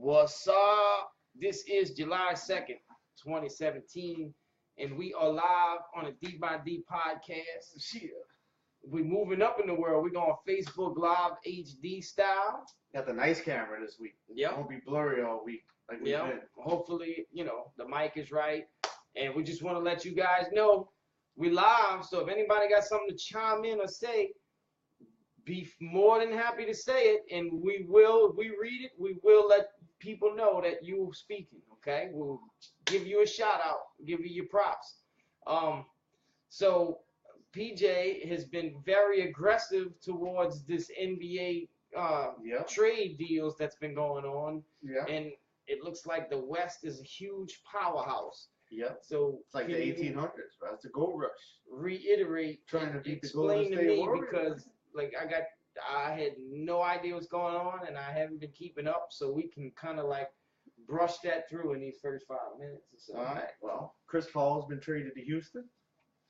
What's up? This is July 2nd, 2017, and we are live on a D by D podcast. Shit. We're moving up in the world. We're going Facebook Live HD style. Got the nice camera this week. Yep. Won't be blurry all week like we've been. Hopefully, the mic is right. And we just want to let you guys know we live. So if anybody got something to chime in or say, be more than happy to say it. And we read it. We will let people know that you're speaking. Okay. We'll give you a shout out, give you your props. So PJ has been very aggressive towards this NBA trade deals that's been going on. Yeah. And it looks like the West is a huge powerhouse. Yep. So it's like the 1800s, right? It's a gold rush. Reiterate, trying to beat the Golden explain to State me Warriors. because I had no idea what's going on and I haven't been keeping up, so we can kind of like brush that through in these first 5 minutes or so. All right. Well, Chris Paul's been traded to Houston.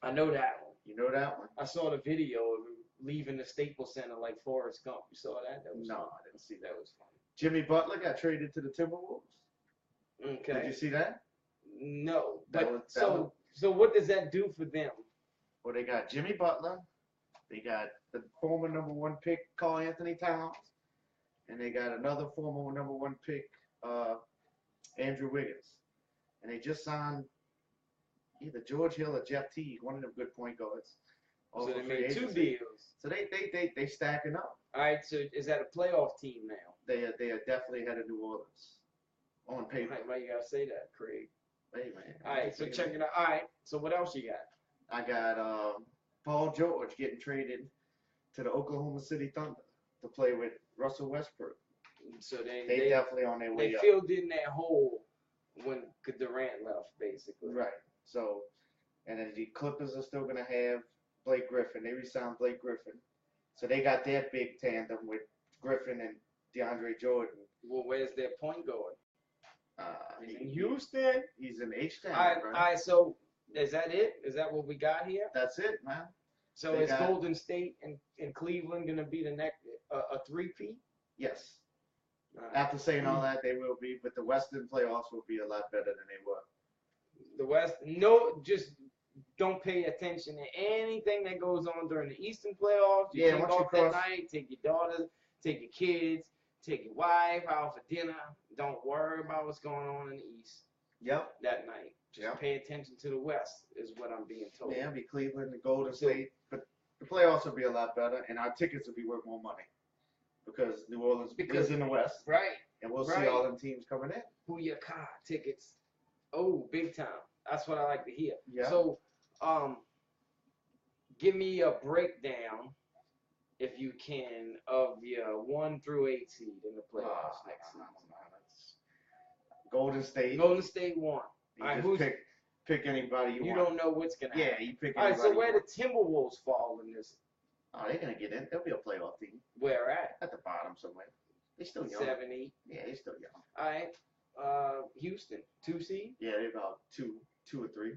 I know that one. You know that one? I saw the video of him leaving the Staples Center like Forrest Gump. You saw that? That was No, fun. I didn't see that. That was funny. Jimmy Butler got traded to the Timberwolves. Okay. Did you see that? No. That But was- so what does that do for them? Well, they got Jimmy Butler. They got the former number 1 pick, Karl Anthony Towns. And they got another former number 1 pick, Andrew Wiggins. And they just signed either George Hill or Jeff Teague, one of them good point guards. So Also they free made 2 agency. deals. So they stacking up. All right, so is that a playoff team now? They are definitely headed New Orleans on paper. Why you gotta say that, Craig? Hey man. All right, so check it out. All right, so what else you got? I got Paul George getting traded to the Oklahoma City Thunder to play with Russell Westbrook. So They definitely on their way they up. filled in that hole when Durant left, basically. Right. So, and then the Clippers are still gonna have Blake Griffin. They re-signed Blake Griffin. So they got their big tandem with Griffin and DeAndre Jordan. Well, where's their point guard? He's In Houston. He's in H-Town, All right. So is that it? Is that what we got here? That's it, man. So They is got- Golden State and Cleveland gonna be the next a three-peat? Yes. All right. After saying all that, they will be, but the Western playoffs will be a lot better than they were. The West, just don't pay attention to anything that goes on during the Eastern playoffs. You Yeah, take once you off that cross- night, take your daughters, take your kids, take your wife out for dinner. Don't worry about what's going on in the East Yep. that night. Just Yep. pay attention to the West is what I'm being told. Yeah, it'll be Cleveland and Golden So- State, but the playoffs will be a lot better, and our tickets will be worth more money because New Orleans is in the West, Right. and we'll see Right. all them teams coming in. Who your car tickets? Oh, big time. That's what I like to hear. Yeah. So, give me a breakdown, if you can, of your 1 through 8 seed in the playoffs next season. Golden State. Golden State 1. You All right, just pick anybody you You want. don't know what's gonna Yeah, happen. you pick All right. anybody. So where you the want. Timberwolves fall in this? Oh, they're gonna get in. They'll be a playoff team Where at? at the bottom somewhere. They're still young. 7, 8. Yeah, they're still young. All right. Houston 2 seed. Yeah, they're about two or three.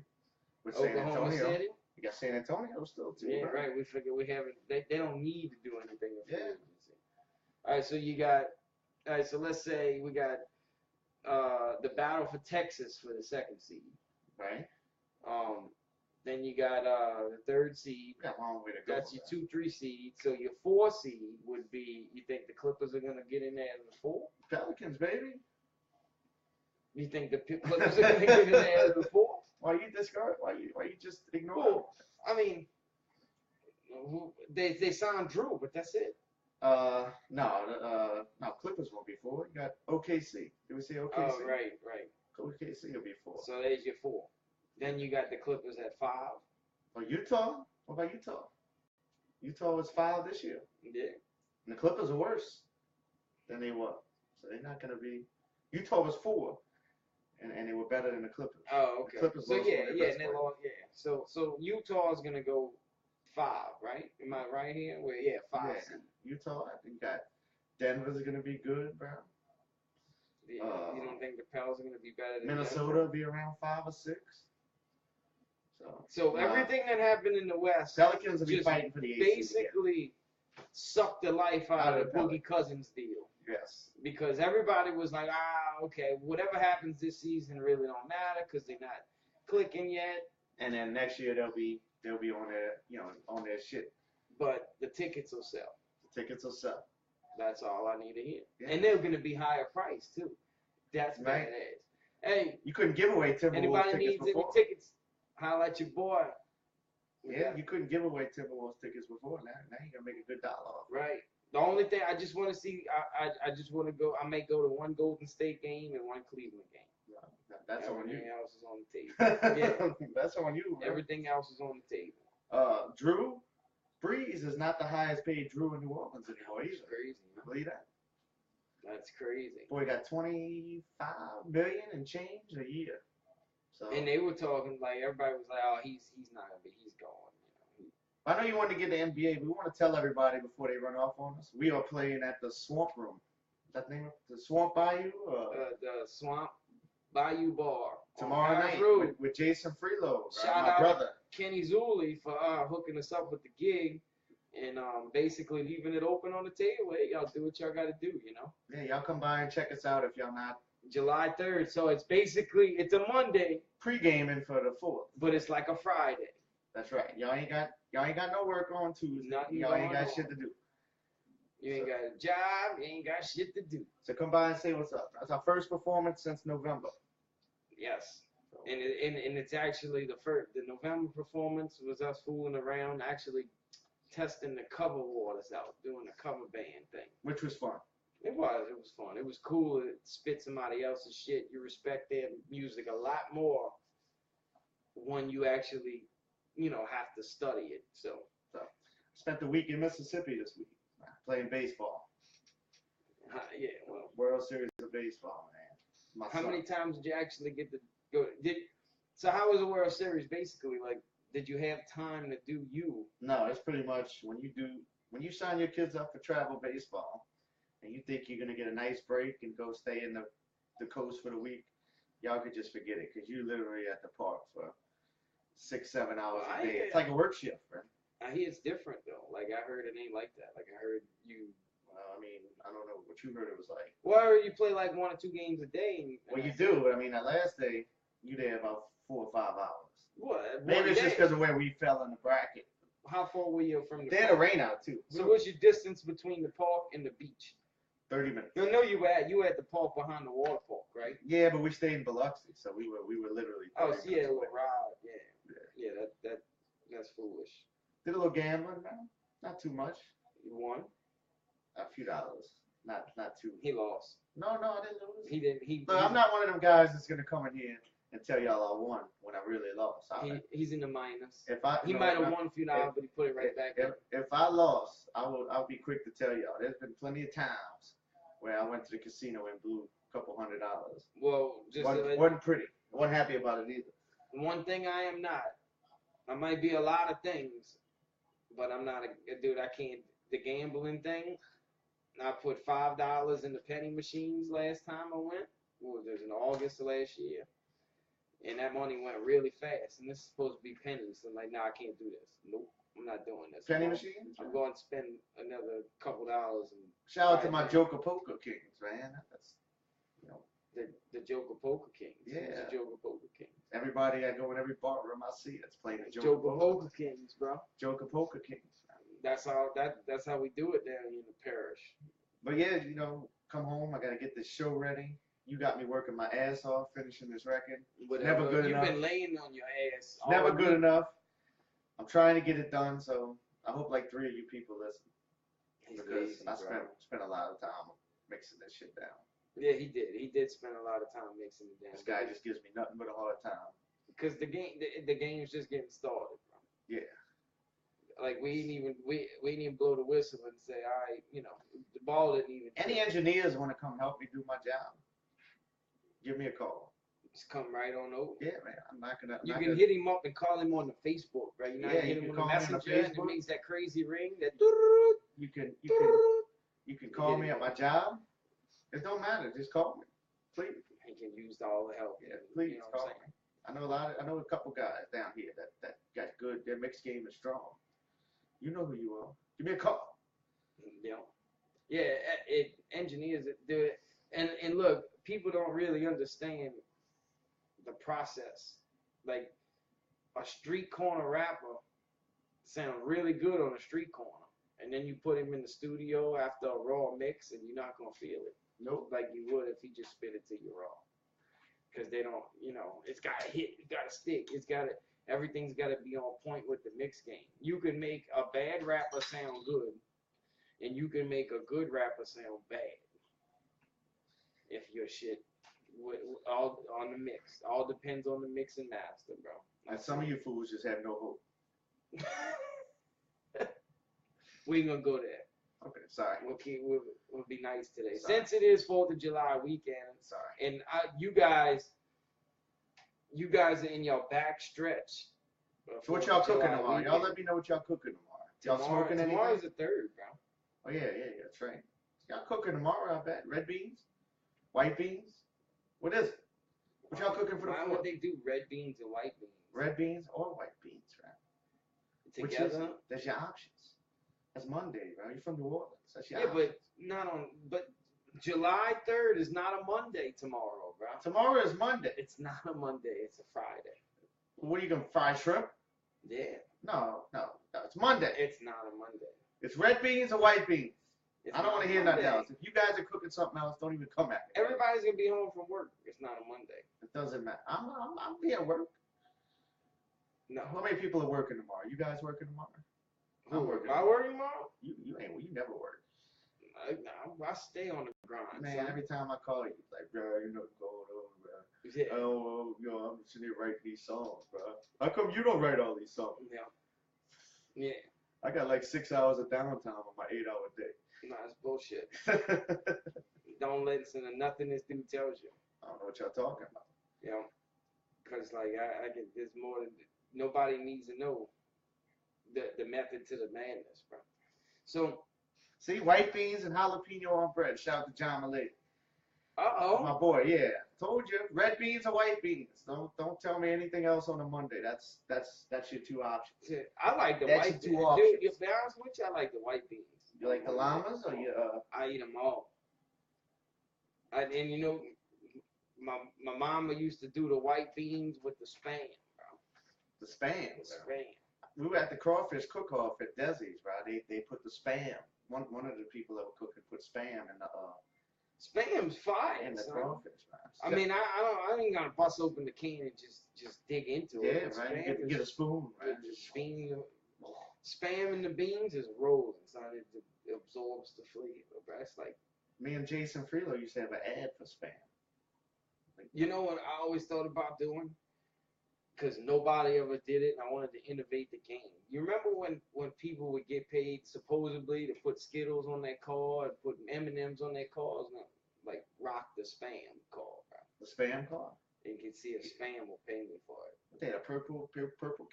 With San Oklahoma Antonio, City. you got San Antonio still too. Yeah, right. We figure we haven't. They don't need to do anything. In free Yeah. agency. All right. So you got. All right. So let's say we got the battle for Texas for the 2nd seed. Right. Then you got the 3rd seed. We got a long way to go. That's your 2, 3 seed. So your 4 seed would be. You think the Clippers are gonna get in there as a 4? Pelicans, baby. You think the Clippers are gonna get in there as a 4? Why you discard? Why you just ignore? Well, I mean, they signed Drew, but that's it. No. Clippers won't be 4. You got OKC. Did we say OKC? Oh, right. OKC will be 4. So there's your 4. Then you got the Clippers at 5. Well, Utah. What about Utah? Utah was 5 this year, Yeah. and the Clippers are worse than they were. So they're not gonna be. Utah was 4, and they were better than the Clippers. Oh, okay. Clippers So lost one of their yeah, best and they players. lost. Yeah. So Utah is gonna go 5, right? Am I right here? Well, yeah, 5. Yeah. Utah, I think got Denver's gonna be good, bro. You don't think the Pels are gonna be better than Minnesota Denver? will be around 5 or 6. So everything that happened in the West Pelicans will be just fighting for the 8 seed again. basically sucked the life out of the Boogie Cousins deal. Yes. Because everybody was like, okay, whatever happens this season really don't matter because they're not clicking yet. And then next year they'll be on their shit. But the tickets will sell. The tickets will sell. That's all I need to hear. Yeah. And they're gonna be higher priced too. That's right. badass. Hey, you couldn't give away Timberwolves anybody tickets needs before. any tickets? Holla at your boy. Yeah, you couldn't give away Timberwolves tickets before. Now you're gonna make a good dollar off. Right. The only thing I just want to see, I just want to go. I may go to one Golden State game and one Cleveland game. That's on you. Everything else is on the table. Yeah. That's on you. Bro. Everything else is on the table. Drew Brees is not the highest paid Drew in New Orleans anymore either. That's crazy. Man. Believe that? That's crazy. Boy got $25 million and change a year. So. And they were talking like everybody was like, oh, he's not gonna be, he's gone. You know. I know you wanted to get the NBA, but we want to tell everybody before they run off on us. We are playing at the Swamp Room. Is that the name of the Swamp Bayou? The Swamp Bayou Bar. Tomorrow night with Jason Freelo, Shout my out brother. Kenny Zuli for hooking us up with the gig and basically leaving it open on the table. Hey, y'all do what y'all got to do, you know. Yeah, y'all come by and check us out if y'all not. July 3rd, so it's a Monday. Pre-gaming for the 4th. But it's like a Friday. That's right. Y'all ain't got no work on Tuesday. Nothing y'all ain't got on. shit to do. You ain't got a job. You ain't got shit to do. So come by and say what's up. That's our first performance since November. Yes. And it's actually the November performance was us fooling around, actually testing the cover waters out, doing the cover band thing. Which was fun. It was fun. It was cool to spit somebody else's shit. You respect their music a lot more when you actually, have to study it. So spent the week in Mississippi this week playing baseball. Yeah, well, World Series of Baseball, man. How many times did you actually get to go? So how was the World Series? Basically, like, did you have time to do you? No, it's pretty much when you sign your kids up for travel baseball, and you think you're gonna get a nice break and go stay in the coast for the week, y'all could just forget it because you're literally at the park for 6-7 hours a day. It's like a work shift, right? I hear it's different though. Like I heard it ain't like that. Like I heard you. I mean, I don't know what you heard it was like. Well, you play like 1 or 2 games a day. Well, you do. I mean, that last day, you there about 4 or 5 hours. What? Maybe it's just because of where we fell in the bracket. How far were you from the They had a rain out, too. So what's your distance between the park and the beach? 30 minutes. I know you were at the park behind the water park, right? Yeah, but we stayed in Biloxi, so we were literally. Oh, so yeah, a little ride. Yeah. That's foolish. Did a little gambling, man. Not too much. You won? A few dollars. Not too. He lost. No, I didn't lose. He didn't. Look, I'm not one of them guys that's gonna come in here and tell y'all I won when I really lost. He's in the minus. He might have won a few dollars, but he put it right back in. If I lost, I'll be quick to tell y'all. There's been plenty of times where I went to the casino and blew a couple $100. Well, just wasn't pretty. I wasn't happy about it either. One thing I am not. I might be a lot of things, but I'm not a dude. I can't. The gambling thing. I put $5 in the penny machines last time I went. What was it, in August of last year? And that money went really fast. And this is supposed to be pennies. So I'm like, nah, I can't do this. Nope, I'm not doing this. Penny machines? I'm going to spend another couple dollars. And shout out to my Joker Poker Kings, man. That's, the Joker Poker Kings. Yeah. The Joker Poker Kings. Everybody I go in every bar room I see that's playing the Joker Poker Kings, bro. Joker Poker Kings. That's how we do it down here in the parish. But yeah, come home. I gotta get this show ready. You got me working my ass off finishing this record. Never good enough. You've been laying on your ass. Never good enough. I'm trying to get it done, so I hope like 3 of you people listen. Because I spent a lot of time mixing this shit down. Yeah, he did. He did spend a lot of time mixing it down. This guy just gives me nothing but a hard time. Because the game's just getting started, bro. Yeah. Like we didn't even blow the whistle and say, all right, the ball didn't even. Any engineers want to come help me do my job? Give me a call. Just come right on over. Yeah, man. I'm not gonna. You can hit him up and call him on the Facebook, right? You hit him on the messenger and it makes that crazy ring. That. You can call me at my job. It don't matter. Just call me, please. He can use all the help. Yeah, please call me. I know a couple guys down here that got good. Their mixed game is strong. You know who you are. Give me a call. Yeah. Yeah, it engineers it do it. And look, people don't really understand the process. Like a street corner rapper sound really good on a street corner, and then you put him in the studio after a raw mix, and you're not gonna feel it. Nope. Like you would if he just spit it to you raw. Because they don't, it's gotta hit, it gotta stick, everything's gotta be on point with the mix game. You can make a bad rapper sound good, and you can make a good rapper sound bad if your shit all on the mix. All depends on the mix and master, bro. And some of you fools just have no hope. We ain't gonna go there. Okay, sorry. We'll be nice today. Sorry. Since it is 4th of July weekend, Sorry. and you guys are in your back stretch. So what y'all cooking tomorrow? Y'all let me know what y'all cooking tomorrow. Y'all smoking anything? Tomorrow's the 3rd, bro. Oh yeah, that's right. Y'all cooking tomorrow, I bet. Red beans? White beans? What is it? What y'all cooking for the 4th? Why would they do red beans and white beans? Red beans or white beans, right? Together? Which is, that's your options. That's Monday, bro. You're from New Orleans. That's your options. But July 3rd is not a Monday tomorrow, bro. Tomorrow is Monday. It's not a Monday, it's a Friday. What are you gonna fry shrimp? Yeah. No, it's Monday. It's not a Monday. It's red beans or white beans. I don't want to hear Monday. nothing else. If you guys are cooking something else, don't even come at me. Everybody's gonna be home from work. It's not a Monday. It doesn't matter. I'm be at work. No. How many people are working tomorrow? You guys working tomorrow? I'm working. Am I working tomorrow? You ain't. You never work. I stay on the grind. Man, son. every time I call you, it's like, bro, you know what's going on, bro. Yeah. Oh, I'm sitting here writing these songs, bro. How come you don't write all these songs? Yeah. I got like 6 hours of downtime on my 8-hour day. No, it's bullshit. Don't listen to nothing this dude tells you. I don't know what y'all talking about. Because like I get there's more than nobody needs to know the method to the madness, bro. So see, white beans and jalapeno on bread. Shout out to John Malay. Uh-oh. My boy, yeah. Told you, red beans or white beans. Don't tell me anything else on a Monday. That's your two options. I like the That's white beans. your two options. Dude, to be honest with you, I like the white beans. You like the llamas or you? I eat them all. And my mama used to do the white beans with the spam, bro. The spam. The spam. We were at the crawfish cook-off at Desi's, right? They put the spam. One of the people that were cooking put spam in the Spam's fire. in the son. crawfish, man. I mean, I ain't gonna bust open the can and just dig into it. Yeah, right. Get a spoon, right? Spam in the beans is rolling, son. It absorbs the flavor, bro. It's like me and Jason Freelo used to have an ad for spam. You know what I always thought about doing? Because nobody ever did it, and I wanted to innovate the game. You remember when people would get paid supposedly to put Skittles on their car and put M&Ms on their cars? And like rock the spam car, bro. The spam car? And you can see if spam will pay me for it. They had a purple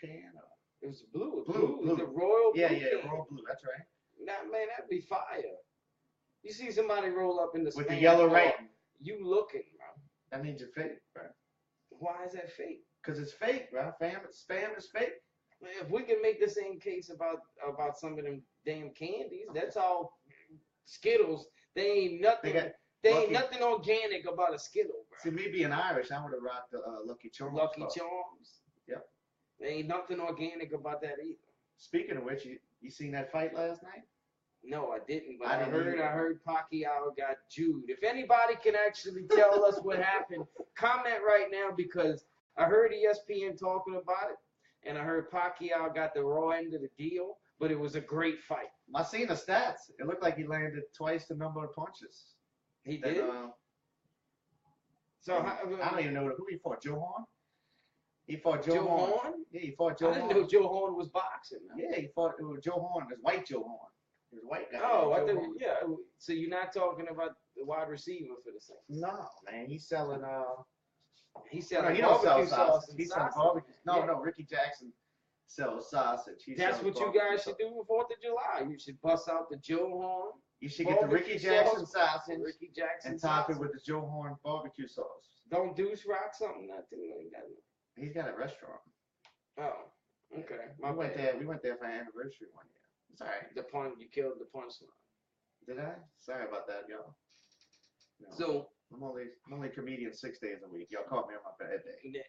can? It was blue. Blue. The royal blue. Yeah, can. royal blue. That's right. Man, that'd be fire. You see somebody roll up in the with spam the yellow car, writing. You looking, bro. That means you're fake, bro. Why is that fake? Because it's fake, bro. Spam is fake. Man, if we can make the same case about some of them damn candies, that's all Skittles. They ain't nothing. They ain't nothing organic about a Skittle, bro. See, me being Irish, I would have rocked the Lucky Charms. Lucky Charms. Yep. There ain't nothing organic about that either. Speaking of which, you seen that fight last night? No, I didn't. But I heard Pacquiao got Jewed. If anybody can actually tell us what happened, comment right now, because I heard ESPN talking about it, and I heard Pacquiao got the raw end of the deal, but it was a great fight. I seen the stats. It looked like he landed twice the number of punches. He did? So I don't even know who he fought. Joe Horn? He fought Joe Horn? Yeah, he fought Joe Horn. I didn't know Joe Horn was boxing. Yeah, he fought Joe Horn. It was white Joe Horn. He was a white guy. Oh, I thought, yeah. So you're not talking about the wide receiver for the Saints? No, man. He's selling He's selling he don't sell barbecue sauce. He's selling barbecue. No, Ricky Jackson sells sausage. That's what you guys should do for 4th of July. You should bust out the Joe Horn. You should get the Ricky Jackson sausage and top it with the Joe Horn barbecue sauce. Don't Deuce rock something? Nothing like that. He's got a restaurant. Oh, okay. We went there for an anniversary one year. It's all right. You killed the punchline. Did I? Sorry about that, y'all. No. So I'm only a comedian 6 days a week. Y'all caught me on my bad day.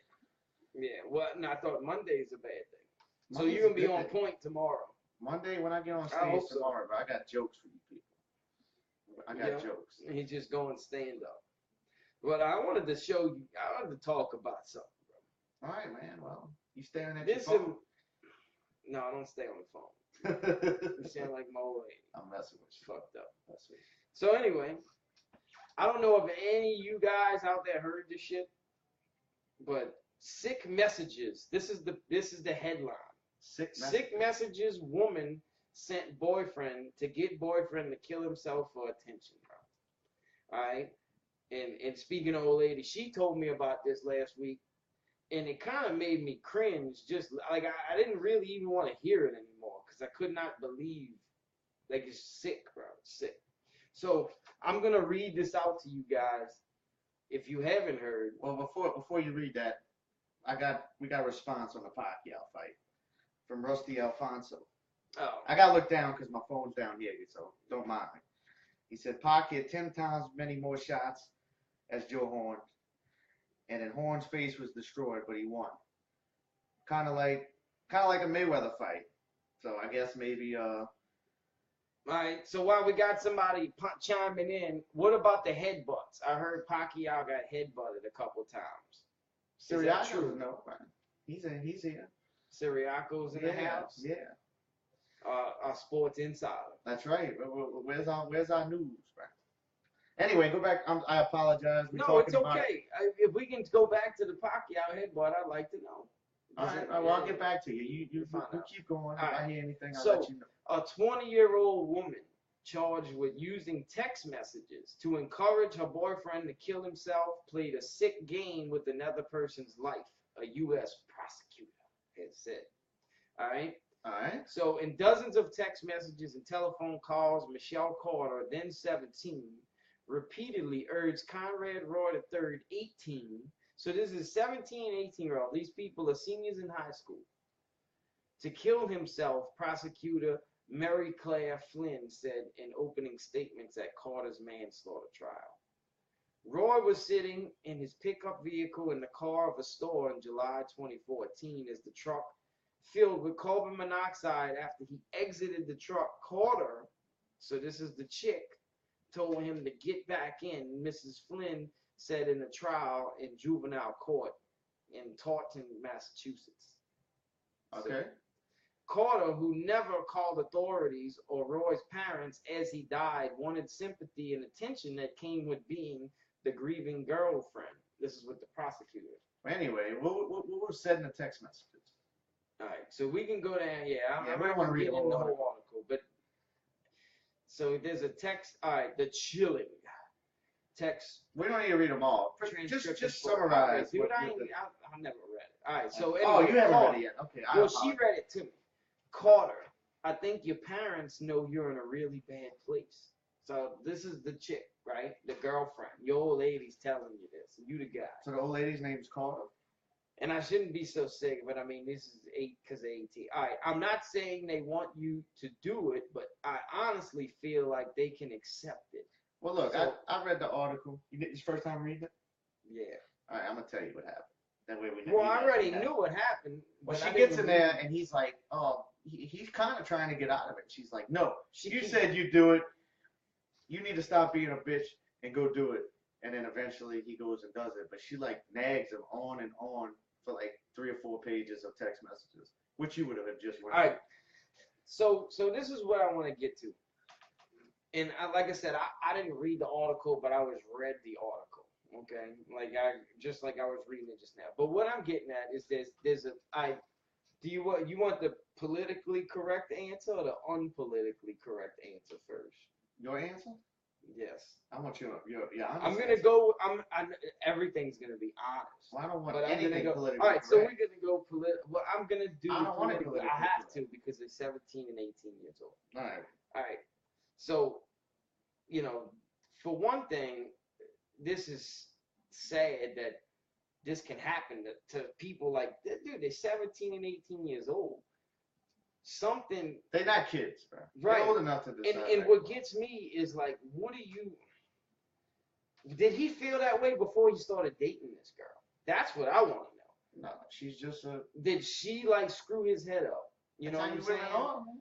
yeah, well, no, I thought Monday's a bad thing. So Monday's you're gonna a be good on day. point tomorrow. Monday when I get on I stage hope so. tomorrow, bro, I got jokes for you people. I got Yeah. jokes. He's just going stand up. But I wanted to show you. I wanted to talk about something, bro. All right, man. Well, you staring at This your phone? no, I don't stay on the phone. You sound like my old lady. I'm messing with you. Fucked up. Messing with you. So anyway, I don't know if any of you guys out there heard this shit, but sick messages. This is the headline. Sick messages. Woman sent boyfriend to get boyfriend to kill himself for attention, bro. All right. And speaking of old lady, she told me about this last week, and it kind of made me cringe. Just like I didn't really even want to hear it anymore because I could not believe, like, it's sick, bro. It's sick. So I'm gonna read this out to you guys if you haven't heard. Well, before you read that, we got a response on the Pacquiao fight from Rusty Alfonso. Oh. I gotta look down because my phone's down here, so don't mind me. He said Pac had 10 times many more shots as Joe Horn, and then Horn's face was destroyed, but he won. Kind of like a Mayweather fight. So I guess maybe All right. So while we got somebody chiming in, what about the headbutts? I heard Pacquiao got headbutted a couple times. Is that true? No, man. He's here. Siriaco's in the house. Yeah. Our Sports Insider. That's right. Where's our news, man? Anyway, go back. I apologize. No, it's okay. If we can go back to the Pacquiao headbutt, I'd like to know. All right. Well, I'll get back to you. You keep going. If I hear anything, I'll let you know. A 20-year-old woman charged with using text messages to encourage her boyfriend to kill himself played a sick game with another person's life, a U.S. prosecutor has said. All right? All right. So in dozens of text messages and telephone calls, Michelle Carter, then 17, repeatedly urged Conrad Roy III, 18. So this is 17 and 18-year-old. These people are seniors in high school. To kill himself, prosecutor Mary Claire Flynn said in opening statements at Carter's manslaughter trial. Roy was sitting in his pickup vehicle in the car of a store in July 2014 as the truck filled with carbon monoxide. After he exited the truck, Carter, so this is the chick, told him to get back in, Mrs. Flynn said in a trial in juvenile court in Taunton, Massachusetts. Okay. So, Carter, who never called authorities or Roy's parents as he died, wanted sympathy and attention that came with being the grieving girlfriend. This is what the prosecutor. Anyway, what was said in the text messages? All right, so we can go down. Yeah, I'm we not don't want to read the whole article, but so there's a text. All right, the chilling text. We don't need to read them all. Just summarize. Dude, I never read it. All right, so anyway, oh, you haven't read it yet. Okay. Well, she read it to me. Carter, I think your parents know you're in a really bad place. So this is the chick, right? The girlfriend. Your old lady's telling you this. You the guy. So the old lady's name's Carter? And I shouldn't be so sick, but I mean, this is 8 because 18. All right, I'm not saying they want you to do it, but I honestly feel like they can accept it. Well, look, so, I read the article. You did this first time reading it? Yeah. All right, I'm going to tell you what happened. That way we know. Well, I already knew what happened. Well, she gets in there, and he's like, oh, he's kind of trying to get out of it. She's like, no, you said you do it. You need to stop being a bitch and go do it. And then eventually he goes and does it. But she like nags him on and on for like 3 or 4 pages of text messages, which you would have just read. All right. So this is what I want to get to. And like I said, I didn't read the article, but I read the article. Okay, like I was reading it just now. But what I'm getting at is do you want the politically correct answer or the unpolitically correct answer first? Your answer? Yes. I want your yeah. I'm gonna go. Everything's gonna be honest. Well, I don't want anything politically all right, correct. so we're gonna go political. Well, I'm gonna do. I don't want it politically. I have to because they're 17 and 18 years old. All right. All right. So, for one thing, this is sad that this can happen to people like, dude, they're 17 and 18 years old. something. They're not kids, bro. Right. They're old enough to decide. And what gets me is like, what do you? Did he feel that way before he started dating this girl? That's what I want to know. No, she's just a. Did she like screw his head up? You know what I'm saying?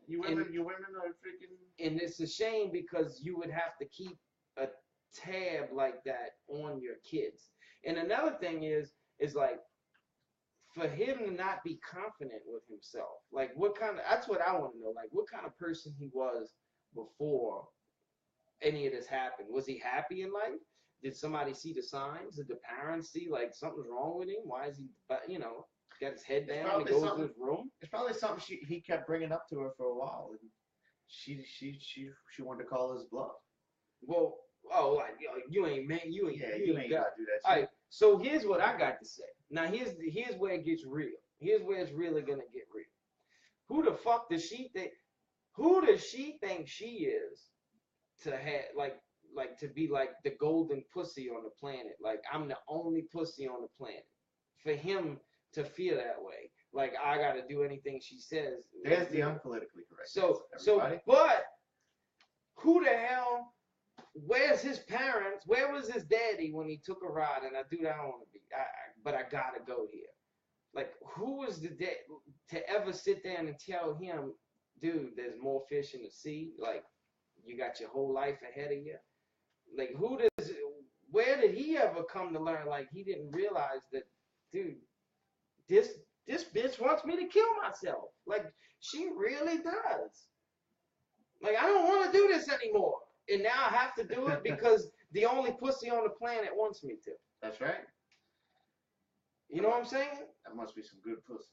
You women are freaking. And it's a shame because you would have to keep a tab like that on your kids. And another thing is like for him to not be confident with himself. Like what kind of, that's what I want to know. Like what kind of person he was before any of this happened. Was he happy in life? Did somebody see the signs? Did the parents see like something's wrong with him? Why is he, you know, got his head down and goes to his room? It's probably something he kept bringing up to her for a while, and she wanted to call his bluff. Well, like you ain't man, you ain't gotta do that shit. All right, so here's what I got to say. Now here's where it gets real. Here's where it's really gonna get real. Who the fuck does she think? Who does she think she is to have like to be like the golden pussy on the planet? Like I'm the only pussy on the planet. For him to feel that way, like I gotta do anything she says. There's the unpolitically correct. So, but who the hell? Where's his parents? Where was his daddy when he took a ride? And dude, I don't want to be, but I gotta go here. Like, who was the dad to ever sit there and tell him, dude, there's more fish in the sea? Like, you got your whole life ahead of you. Like, where did he ever come to learn? Like, he didn't realize that, dude, this bitch wants me to kill myself. Like, she really does. Like, I don't want to do this anymore. And now I have to do it because the only pussy on the planet wants me to. That's right. You know what I'm saying? That must be some good pussy.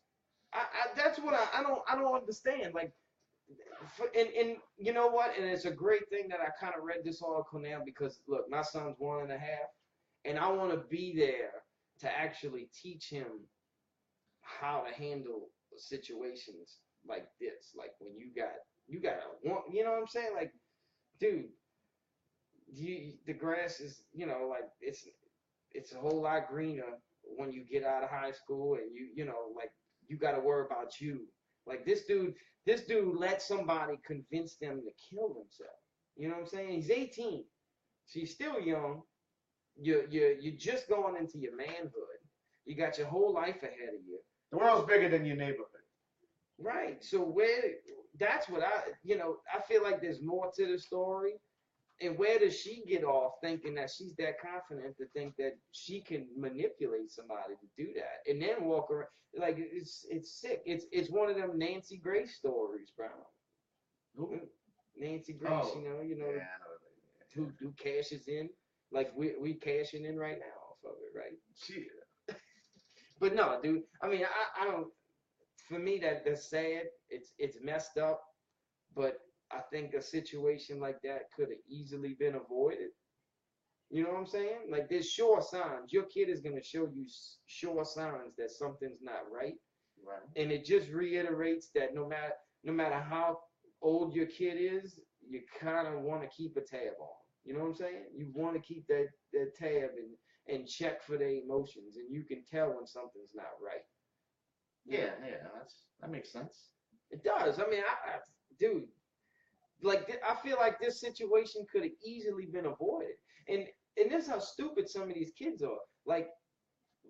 That's what I don't understand. Like, and you know what? And it's a great thing that I kind of read this article now because look, my son's 1.5, and I want to be there to actually teach him how to handle situations like this. Like when you got you know what I'm saying? Like, dude, the grass is, you know, like it's a whole lot greener when you get out of high school and you know, like you got to worry about you. Like this dude let somebody convince them to kill themselves. You know what I'm saying? He's 18. So he's still young. You're just going into your manhood. You got your whole life ahead of you. The world's bigger than your neighborhood. Right. So that's what I feel like there's more to the story. And where does she get off thinking that she's that confident to think that she can manipulate somebody to do that and then walk around like it's sick. It's one of them Nancy Grace stories, bro. Nancy Grace, you know, yeah, who cashes in like we cashing in right now off of it, right? Yeah. But no, dude. I mean, I don't. For me, that's sad. It's messed up, but I think a situation like that could have easily been avoided. You know what I'm saying? Like there's sure signs. Your kid is gonna show you sure signs that something's not right. Right. And it just reiterates that no matter how old your kid is, you kind of want to keep a tab on. You know what I'm saying? You want to keep that tab and check for their emotions, and you can tell when something's not right. Yeah, that makes sense. It does. I mean, dude, like I feel like this situation could have easily been avoided, and this is how stupid some of these kids are. Like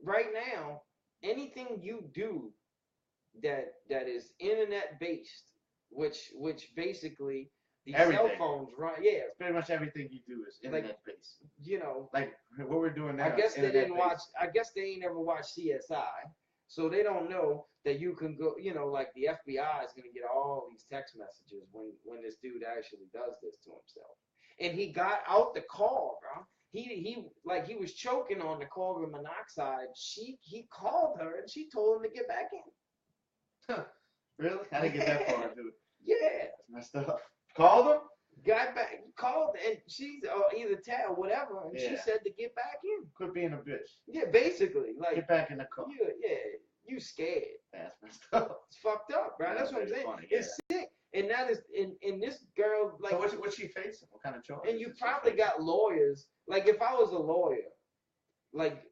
right now, anything you do that is internet based, which basically these cell phones run. Yeah, pretty much everything you do is internet based. You know, like what we're doing now. I guess they didn't watch. I guess they ain't ever watched CSI. So they don't know that you can go, you know, like the FBI is going to get all these text messages when this dude actually does this to himself. And he got out the car, bro. He was choking on the carbon monoxide. He called her and she told him to get back in. Huh. Really? I didn't get that far, dude. Yeah. That's messed up. Called him? Got back, called, and she's either tell whatever, and she said to get back in. Quit being a bitch. Yeah, basically, like get back in the car. You scared. That's messed up. It's fucked up, bro. That's what I'm saying. Funny, it's sick, and that is, and this girl, like, so what's she facing? What kind of charge? And you probably got lawyers. Like, if I was a lawyer, like,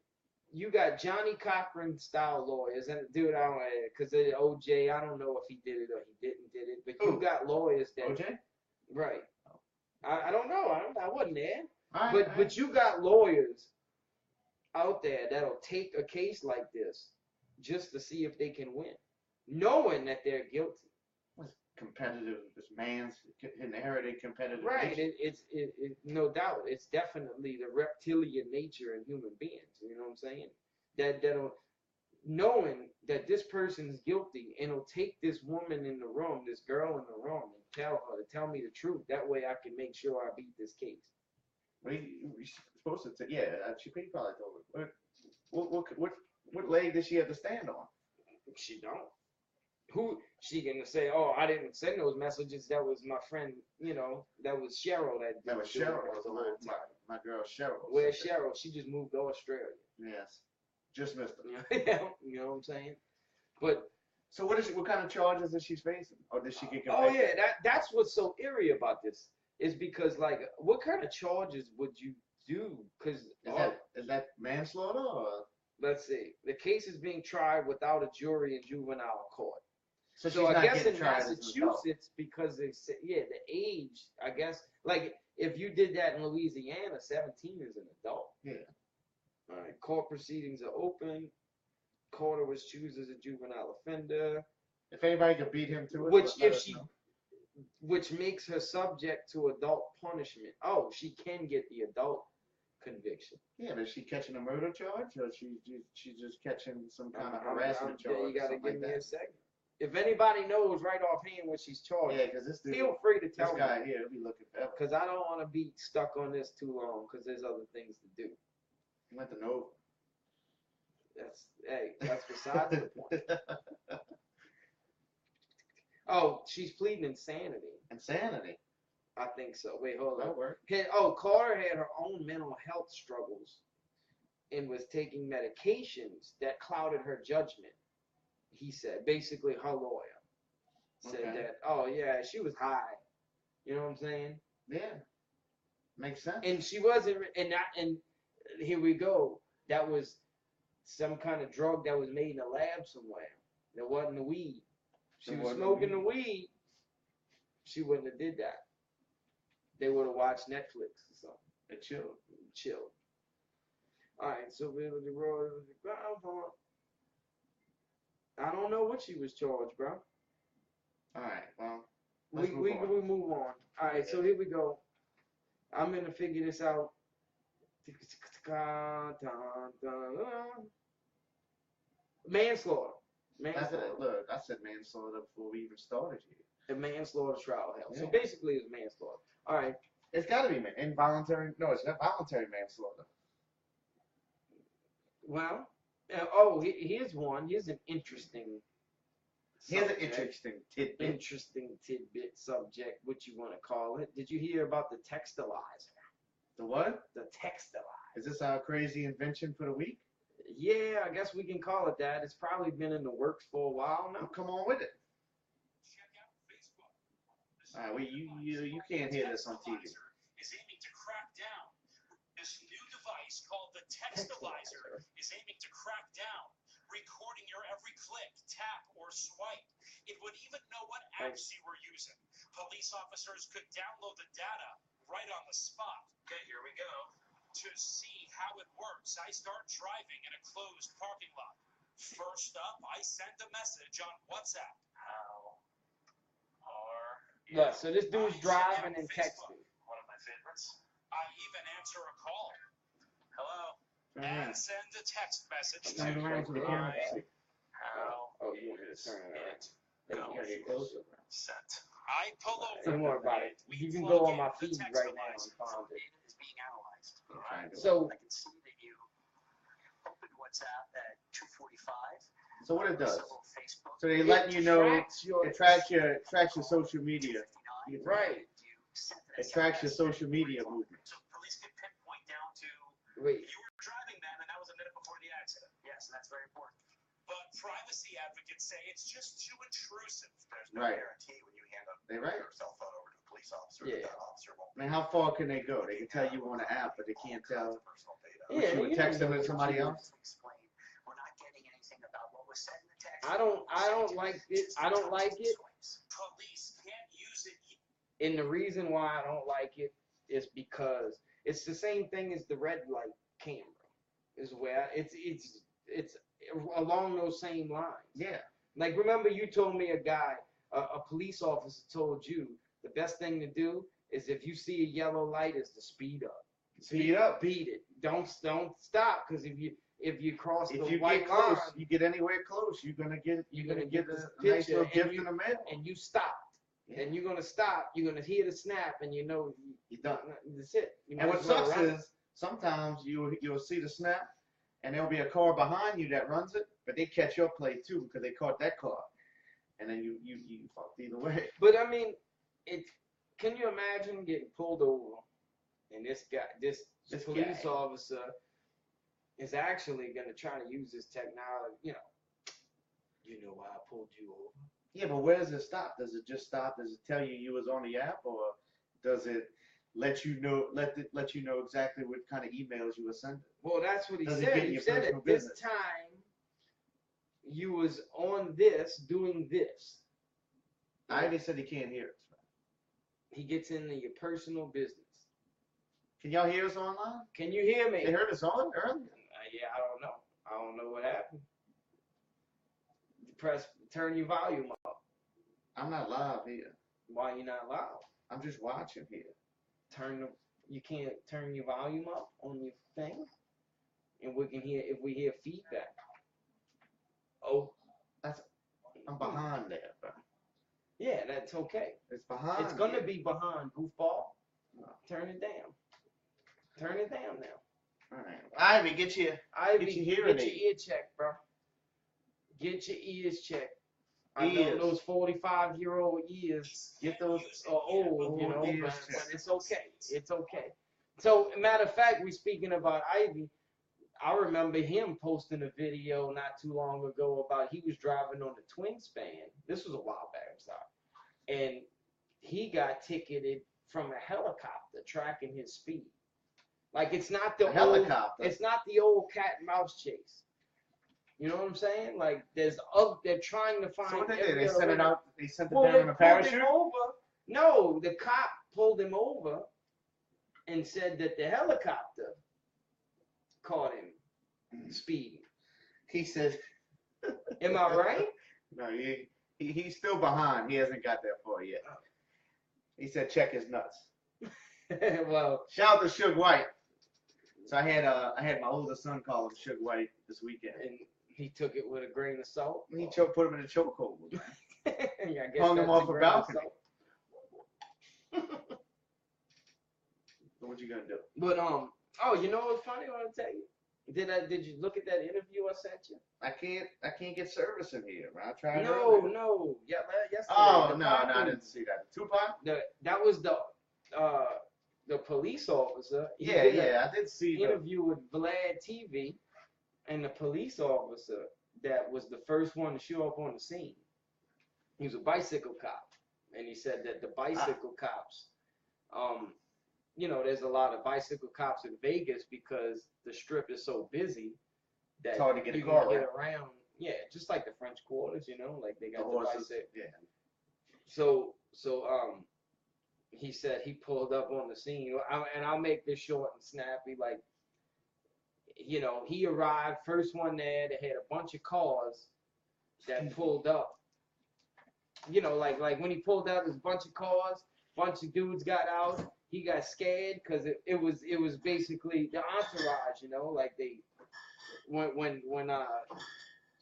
you got Johnny Cochran style lawyers, and dude, I don't because OJ, I don't know if he did it or he did it, but you got lawyers that OJ? right. I don't know. I wasn't there, Right, but you got lawyers out there that'll take a case like this just to see if they can win, knowing that they're guilty. was competitive. This man's inherited competitive. Right. Nature. It's no doubt. It's definitely the reptilian nature in human beings. You know what I'm saying? That'll knowing that this person's guilty and will take this woman in the room, this girl in the room, and tell me the truth. That way I can make sure I beat this case. We supposed to. She probably told her. What leg does she have to stand on? She don't. Who she gonna say? Oh, I didn't send those messages. That was my friend. You know, that was Cheryl. That was Cheryl. My girl Cheryl. Where's Cheryl? She just moved to Australia. Yes, just missed her. You know what I'm saying? But so what kind of charges is she facing, or did she get convicted? oh yeah, that's what's so eerie about this is because like, what kind of charges would you do? Because is that manslaughter or? Let's see. The case is being tried without a jury in juvenile court. So I guess in Massachusetts, because they say, the age, I guess, like if you did that in Louisiana, 17 is an adult. Yeah. All right. Court proceedings are open. Court always chooses a juvenile offender. If anybody could beat him to it, which makes her subject to adult punishment. Oh, she can get the adult conviction. Yeah, but is she catching a murder charge, or she's just catching some kind of harassment charge? You gotta give me a second. If anybody knows right offhand what she's charged, because this dude, feel free to tell me. This guy here, he'll be looking forever. Because I don't want to be stuck on this too long. Because there's other things to do. Went to Nova. That's besides the point. Oh, she's pleading insanity. Insanity. I think so. Wait, hold on. That work. Carter had her own mental health struggles and was taking medications that clouded her judgment. He said, basically, her lawyer said that, oh yeah, she was high. You know what I'm saying? Yeah, makes sense. And she wasn't, and here we go. That was some kind of drug that was made in a lab somewhere. That wasn't the weed. She was smoking the weed. She wouldn't have did that. They would have watched Netflix or something. They chilled. All right, so we were the road. I don't know what she was charged, bro. All right, well, we move on. All right, so here we go. I'm gonna figure this out. Manslaughter. Look, I said manslaughter before we even started here. The manslaughter trial held. Yeah. So basically, it's manslaughter. All right. It's got to be involuntary. No, it's not voluntary manslaughter. Well, here's one. Here's an interesting. Tidbit. Interesting tidbit subject, what you want to call it. Did you hear about the textilizer? The what? The textilizer. Is this our crazy invention for the week? Yeah, I guess we can call it that. It's probably been in the works for a while now. Well, come on with it. All right, you can't hear this on TV. Is aiming to crack down. This new device called the textilizer is aiming to crack down, recording your every click, tap, or swipe. It would even know what apps you were using. Police officers could download the data right on the spot. Okay, here we go. To see how it works, I start driving in a closed parking lot. First up, I send a message on WhatsApp. How are you? Yeah, so this dude's driving and texting. One of my favorites. I even answer a call. Hello. And send a text message to how you want me to turn it go. Sent. I pull over. Don't worry about it. You can go on my feed right now and find it. Data is being analyzed. So I can see that you opened WhatsApp at 2:45. So what it does? Facebook. So they letting you know it tracks your social media. Right. It tracks your social media movement. So police can pinpoint down to wait. You were driving then, and that was a minute before the accident. Yes, that's very important. But privacy advocates say it's just too intrusive. There's no guarantee when you hand up your cell phone over to the police officer. Yeah. That officer won't. I mean, how far can they go? They can tell you on the app, but they can't tell. Yeah, You would you text don't them know to what somebody you- else. Explain. We're not getting anything about what was said in the text. I don't like it. I don't like it. Police can't use it. And the reason why I don't like it is because it's the same thing as the red light camera. Is where it's along those same lines. Yeah. Like, remember you told me a police officer told you the best thing to do is if you see a yellow light is to speed up. Speed up. Beat it. Don't stop, because if you cross If the you white get close, line, you get anywhere close, you're gonna get this a nice picture, little gift in the mail. and you stop. Yeah. And you're gonna stop. You're gonna hear the snap, and you know You're done. that's it. You And might what as well sucks run. is sometimes you'll see the snap, and there'll be a car behind you that runs it, but they catch your play too because they caught that car, and then you fucked either way. But I mean, can you imagine getting pulled over, and this police guy. officer is actually gonna try to use this technology? You know why I pulled you over? Yeah, but where does it stop? Does it just stop? Does it tell you was on the app, or does it let you know exactly what kind of emails you were sending? Well, that's what he Does it said. get He your said personal at this business? time you was on this doing this. Ivy said he can't hear us. He gets into your personal business. Can y'all hear us online? Can you hear me? They heard us on earlier. Yeah, I don't know. I don't know what happened. Turn your volume up. I'm not live here. Why you not loud? I'm just watching here. You can't turn your volume up on your thing, and we can hear if we hear feedback. Oh, I'm behind there, bro. yeah, that's okay. It's behind. It's gonna here. be behind, goofball. No. Turn it down. Turn it down now. All right. Ivy, get your hearing Get aid. your ear checked, bro. Get your ears checked. I know Ears. those 45-year-old ears Get those. are old, Old ears but checked. it's okay. It's okay. So, matter of fact, we speaking about Ivy. I remember him posting a video not too long ago about he was driving on the twin span. This was a while back, I'm sorry. And he got ticketed from a helicopter tracking his speed. Like, it's not the A helicopter? It's not the old cat and mouse chase. You know what I'm saying? Like, they're trying to find. So what they did? every They other sent it way. out. They sent it Well, down they in a pulled parachute. him over. No, the cop pulled him over and said that the helicopter caught him speeding. He said. Am I right? No, he's still behind. He hasn't got that far yet. He said, check his nuts. Well, Shout out to Suge White. So I had my older son call him Suge White this weekend. and he took it with a grain of salt. He put him in a chokehold, man. Yeah, I guess Hung him that's off a a grain of balcony. salt. So what you gonna do? But you know what's funny? I want to tell you. Did you look at that interview I sent you? I can't get service in here, man. I tried. No. earlier. Yeah, yesterday. Oh the no, Pac I movie. didn't see that. Tupac? That was the police officer. He Yeah, did yeah, I did see an that. interview with Vlad TV, and the police officer that was the first one to show up on the scene. He was a bicycle cop, and he said that the bicycle cops, there's a lot of bicycle cops in Vegas because the strip is so busy that It's hard to get a you car can get around. around. Yeah, just like the French Quarters, like they The got the horses. bicycle. Yeah. So he said he pulled up on the scene, and I'll make this short and snappy. Like, he arrived, first one there. They had a bunch of cars that pulled up. Like when he pulled out, there's a bunch of cars, bunch of dudes got out. He got scared because it was basically the entourage. Like they when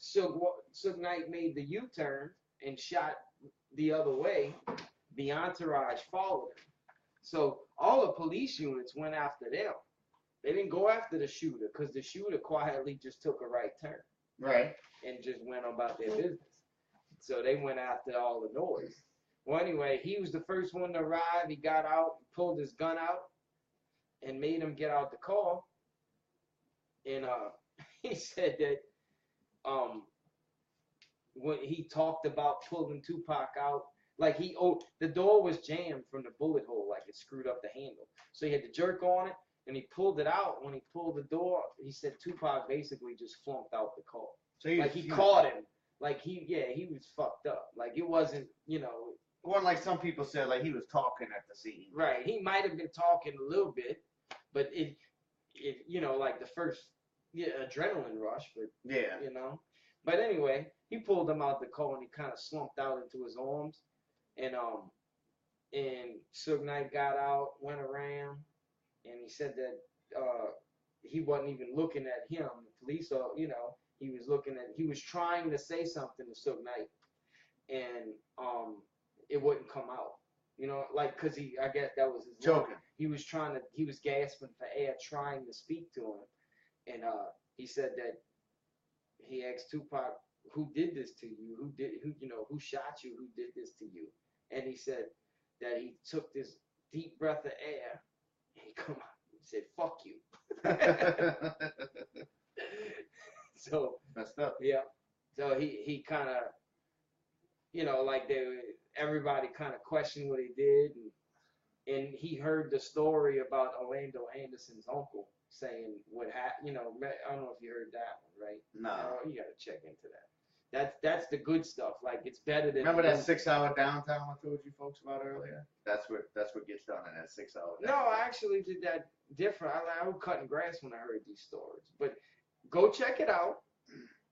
Suge Knight made the U-turn and shot the other way, the entourage followed him. So all the police units went after them. They didn't go after the shooter because the shooter quietly just took a right turn Right. and just went about their business. So they went after all the noise. Well, anyway, he was the first one to arrive. He got out, pulled his gun out, and made him get out the car. And he said that when he talked about pulling Tupac out, Like the door was jammed from the bullet hole, like it screwed up the handle. So he had to jerk on it, and he pulled it out. When he pulled the door, he said Tupac basically just flunked out the car. So he caught him. Like he was fucked up. Like it wasn't, It wasn't like some people said, like he was talking at the scene. Right. He might have been talking a little bit, but it like the first adrenaline rush, but Yeah. But anyway, he pulled him out the car and he kind of slumped out into his arms, and Suge Knight got out, went around, and he said that he wasn't even looking at him. The police, he was trying to say something to Suge Knight, and it wouldn't come out. Cause I guess that was his joking. He was gasping for air, trying to speak to him, and he said that he asked Tupac, "Who did this to you? Who shot you? Who did this to you?" And he said that he took this deep breath of air, and he said, "Fuck you." So messed up. Yeah. So he kind of, everybody kind of questioned what he did, and he heard the story about Orlando Anderson's uncle saying what happened. I don't know if you heard that one, right? No. You got to check into that. That's the good stuff. Like it's better than. Remember that 6-hour downtown I told you folks about earlier? That's what gets done in that 6-hour downtown. No, I actually did that different. I was cutting grass when I heard these stories. But go check it out.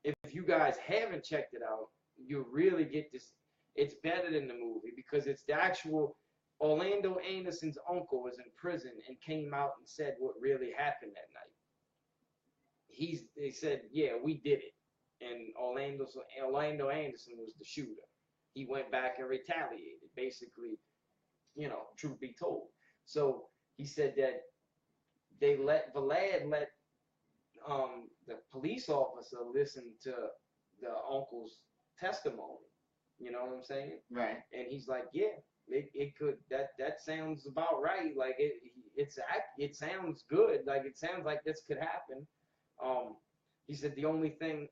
If you guys haven't checked it out, you'll really get this. It's better than the movie because it's the actual Orlando Anderson's uncle was in prison and came out and said what really happened that night. They said, yeah, we did it. And Orlando Anderson was the shooter. He went back and retaliated, basically, truth be told. So he said that Vlad let the police officer listen to the uncle's testimony. You know what I'm saying? Right. And he's like, yeah, it could. That sounds about right. Like it sounds good. Like it sounds like this could happen. He said the only thing,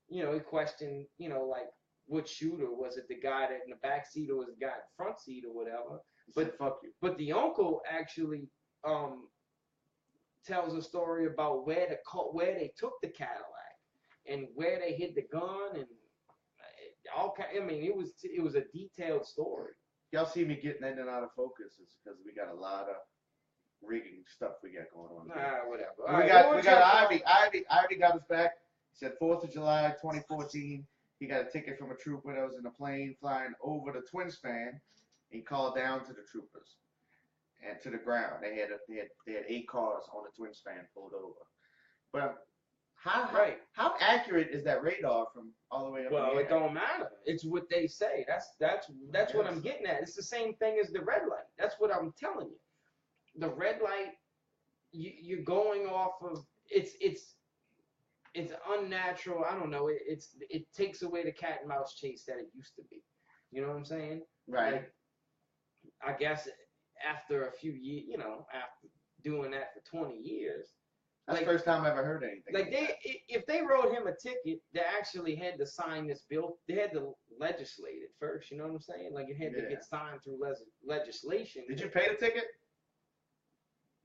he questioned, like what shooter was it? The guy that in the back seat or was the guy in the front seat or whatever? But said, fuck you. But the uncle actually tells a story about where they took the Cadillac and where they hid the gun and all kind. I mean, it was a detailed story. Y'all see me getting in and out of focus is because we got a lot of rigging stuff we got going on. Whatever. We got Ivy. Ivy got us back. He said 4th of July, 2014. He got a ticket from a trooper that was in a plane flying over the twin span. He called down to the troopers and to the ground. They had 8 cars on the twin span pulled over. But how accurate is that radar from all the way up? Well, it don't matter. It's what they say. That's what I'm getting at. It's the same thing as the red light. That's what I'm telling you. The red light, you're going off of it's unnatural. I don't know. It takes away the cat and mouse chase that it used to be. You know what I'm saying? Right. Like, I guess after a few years, after doing that for 20 years. That's the first time I ever heard anything. Like if they wrote him a ticket, they actually had to sign this bill. They had to legislate it first. You know what I'm saying? Like it had to get signed through legislation. Did you pay the ticket?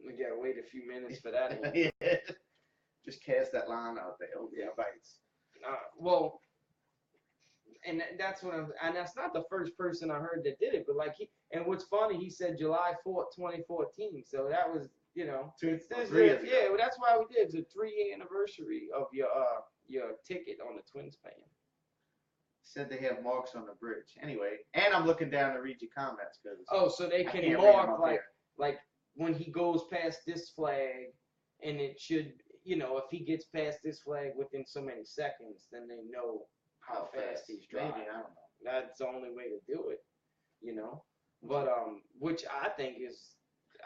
We gotta wait a few minutes for that. Yeah. Just cast that line out there. Yeah, bites. Well, and that's and that's not the first person I heard that did it, but and what's funny, he said July 4th, 2014. So that was, 3 years ago. Yeah, well, that's why we did. It's a 3-year anniversary of your ticket on the twin span. Said they have marks on the bridge. Anyway, and I'm looking down to read your comments so they can mark like when he goes past this flag, and it should, if he gets past this flag within so many seconds, then they know how fast he's driving. Maybe, I don't know. That's the only way to do it, But which I think is,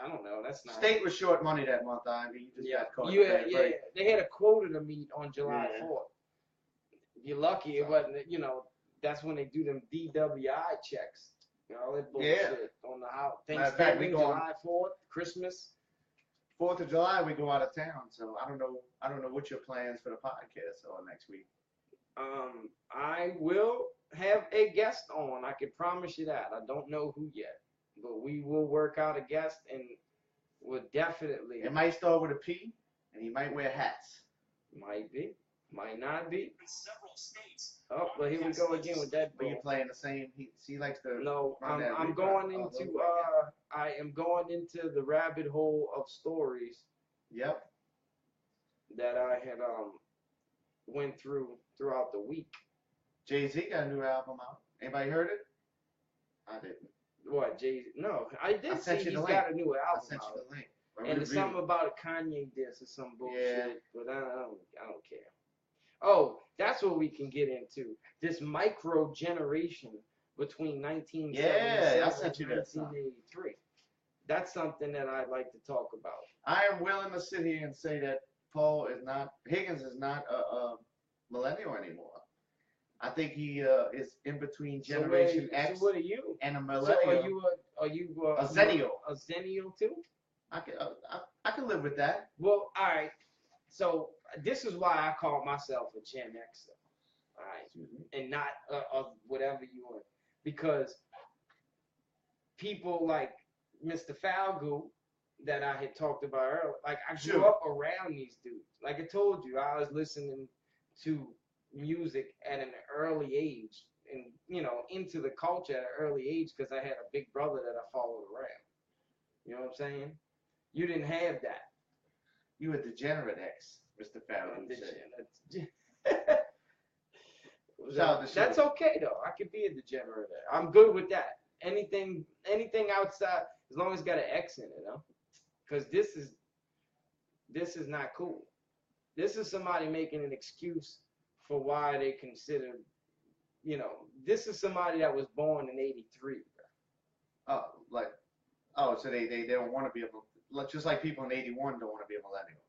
I don't know. That's not. State was short money that month, Ivy. You just got caught. Yeah. They had a quota to meet on July 4th. You're lucky it wasn't. That's when they do them DWI checks. All that bullshit on the house. Thanksgiving, July 4th, Christmas. 4th of July, we go out of town. So I don't know what your plans for the podcast are next week. I will have a guest on. I can promise you that. I don't know who yet, but we will work out a guest, and we'll definitely. It might start with a P, and he might wear hats. Might be, might not be. In several states, Oh, but here we go again with that. But Bro. you're playing the same. He likes to. No, run that I'm rebound going all into over again. I am going into the rabbit hole of stories Yep. that I had went throughout the week. Jay-Z got a new album out. Anybody heard it? I didn't. What, Jay? No, I did I see sent you he's the got a link. new I album sent out. you the link. And there's something about a Kanye diss or some bullshit, Yeah. but I don't care. Oh, that's what we can get into. This micro generation between 1977 Yeah, I and sent you that song. 1983. That's something that I'd like to talk about. I am willing to sit here and say that Higgnz is not a millennial anymore. I think he is in between Generation X So what are you? and a So millennial. are you A zennial. A zennial too? I can live with that. Well, all right. So this is why I call myself a Gen Xer, all right, and not a whatever you want, because people like Mr. Falgout that I had talked about earlier, like I grew up around these dudes. Like I told you, I was listening to music at an early age, and into the culture at an early age because I had a big brother that I followed around. You know what I'm saying? You didn't have that. You a degenerate X, Mr. Farrell. That's okay though. I could be a degenerate. I'm good with that. Anything outside, as long as it's got an X in it, because this is not cool. This is somebody making an excuse for why they consider, this is somebody that was born in '83. So they don't want to be just like people in '81 don't want to be a millennial.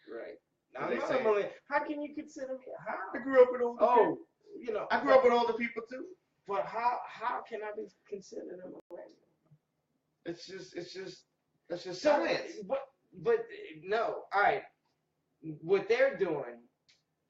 Right. So Now, they I'm not say- a millennial. How can you consider me? How? I grew up with older people. I grew up with older people too. But how can I be considered a millennial? It's just So, science. but no. All right. What they're doing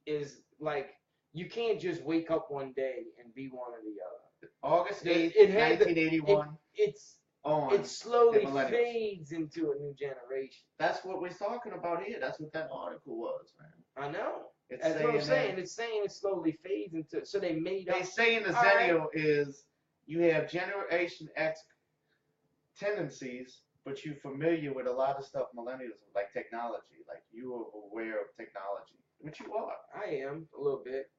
is like you can't just wake up one day and be one or the other. August 8th, It had 1981. It slowly the millennials. fades into a new generation. That's what we're talking about here. That's what that article was, man. I know. It's That's what I'm saying. that- It's saying it slowly fades into. So they made They up. saying the All right. zennial is you have Generation X tendencies, but you're familiar with a lot of stuff millennials like technology. Like you are aware of technology, which you are. I am a little bit.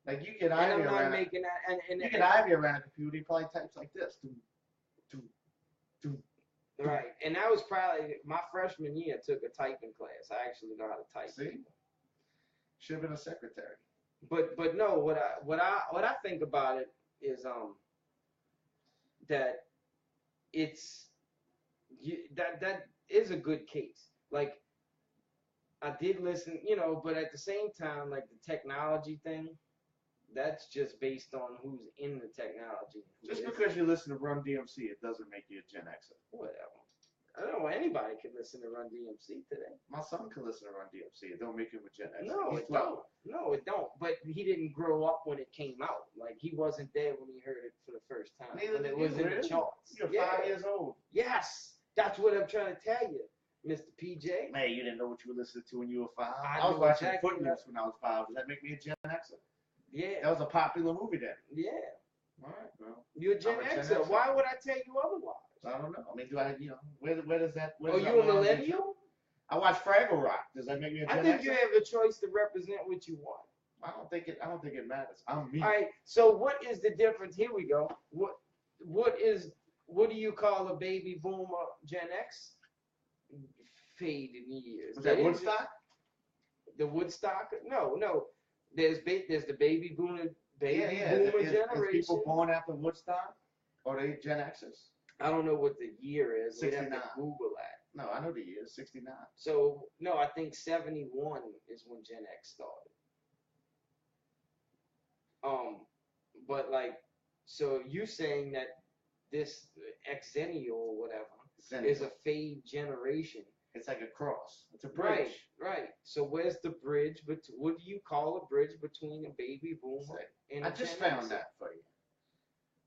Like you get And Ivy I'm not around. making that. And You get Ivy around a computer, he probably types like this. Right, and that was probably my freshman year. I took a typing class. I actually know how to type. See, should have been a secretary. But no, what I think about it is that it's that is a good case. Like I did listen, but at the same time, like the technology thing, that's just based on who's in the technology. Just because you listen to Run DMC, it doesn't make you a Gen Xer. Whatever. I don't know. Anybody can listen to Run DMC today. My son can listen to Run DMC. It don't make him a Gen Xer. No, He's it 12. don't. No, it don't. But he didn't grow up when it came out. Like he wasn't there when he heard it for the first time. Neither when did it was you, in the really? charts. You're Yeah. 5 years old. Yes, that's what I'm trying to tell you, Mr. PJ. Man, you didn't know what you were listening to when you were 5. I I was knew watching exactly Footloose when I was 5. Does that make me a Gen Xer? Yeah, That was a popular movie then. yeah. All right, well, You're a Gen I'm a Gen Xer. Xer. Why would I tell you otherwise? I don't know. I mean, do I, where does that? Where Are does you that a line get millennial? I watch Fraggle Rock. Does that make me a Gen I think Xer? you have a choice to represent what you want. I don't think it matters. I'm me. All right. So what is the difference? Here we go. What do you call a baby boomer Gen X? Faded years. Was that They- Woodstock? The Woodstock? No. There's the baby boomer Yeah. boomer Is generation. people born after Woodstock? Are they Gen Xers? I don't know what the year is. We'd have to 69. Google that. No, I know the year. 69. So no, I think 71 is when Gen X started. But like, so you saying that this Xennial or whatever Zennial. is a fade generation, It's like a cross. It's a bridge. Right. So where's the bridge? But what do you call a bridge between a baby boomer and a I just Gen found Xer? that for you.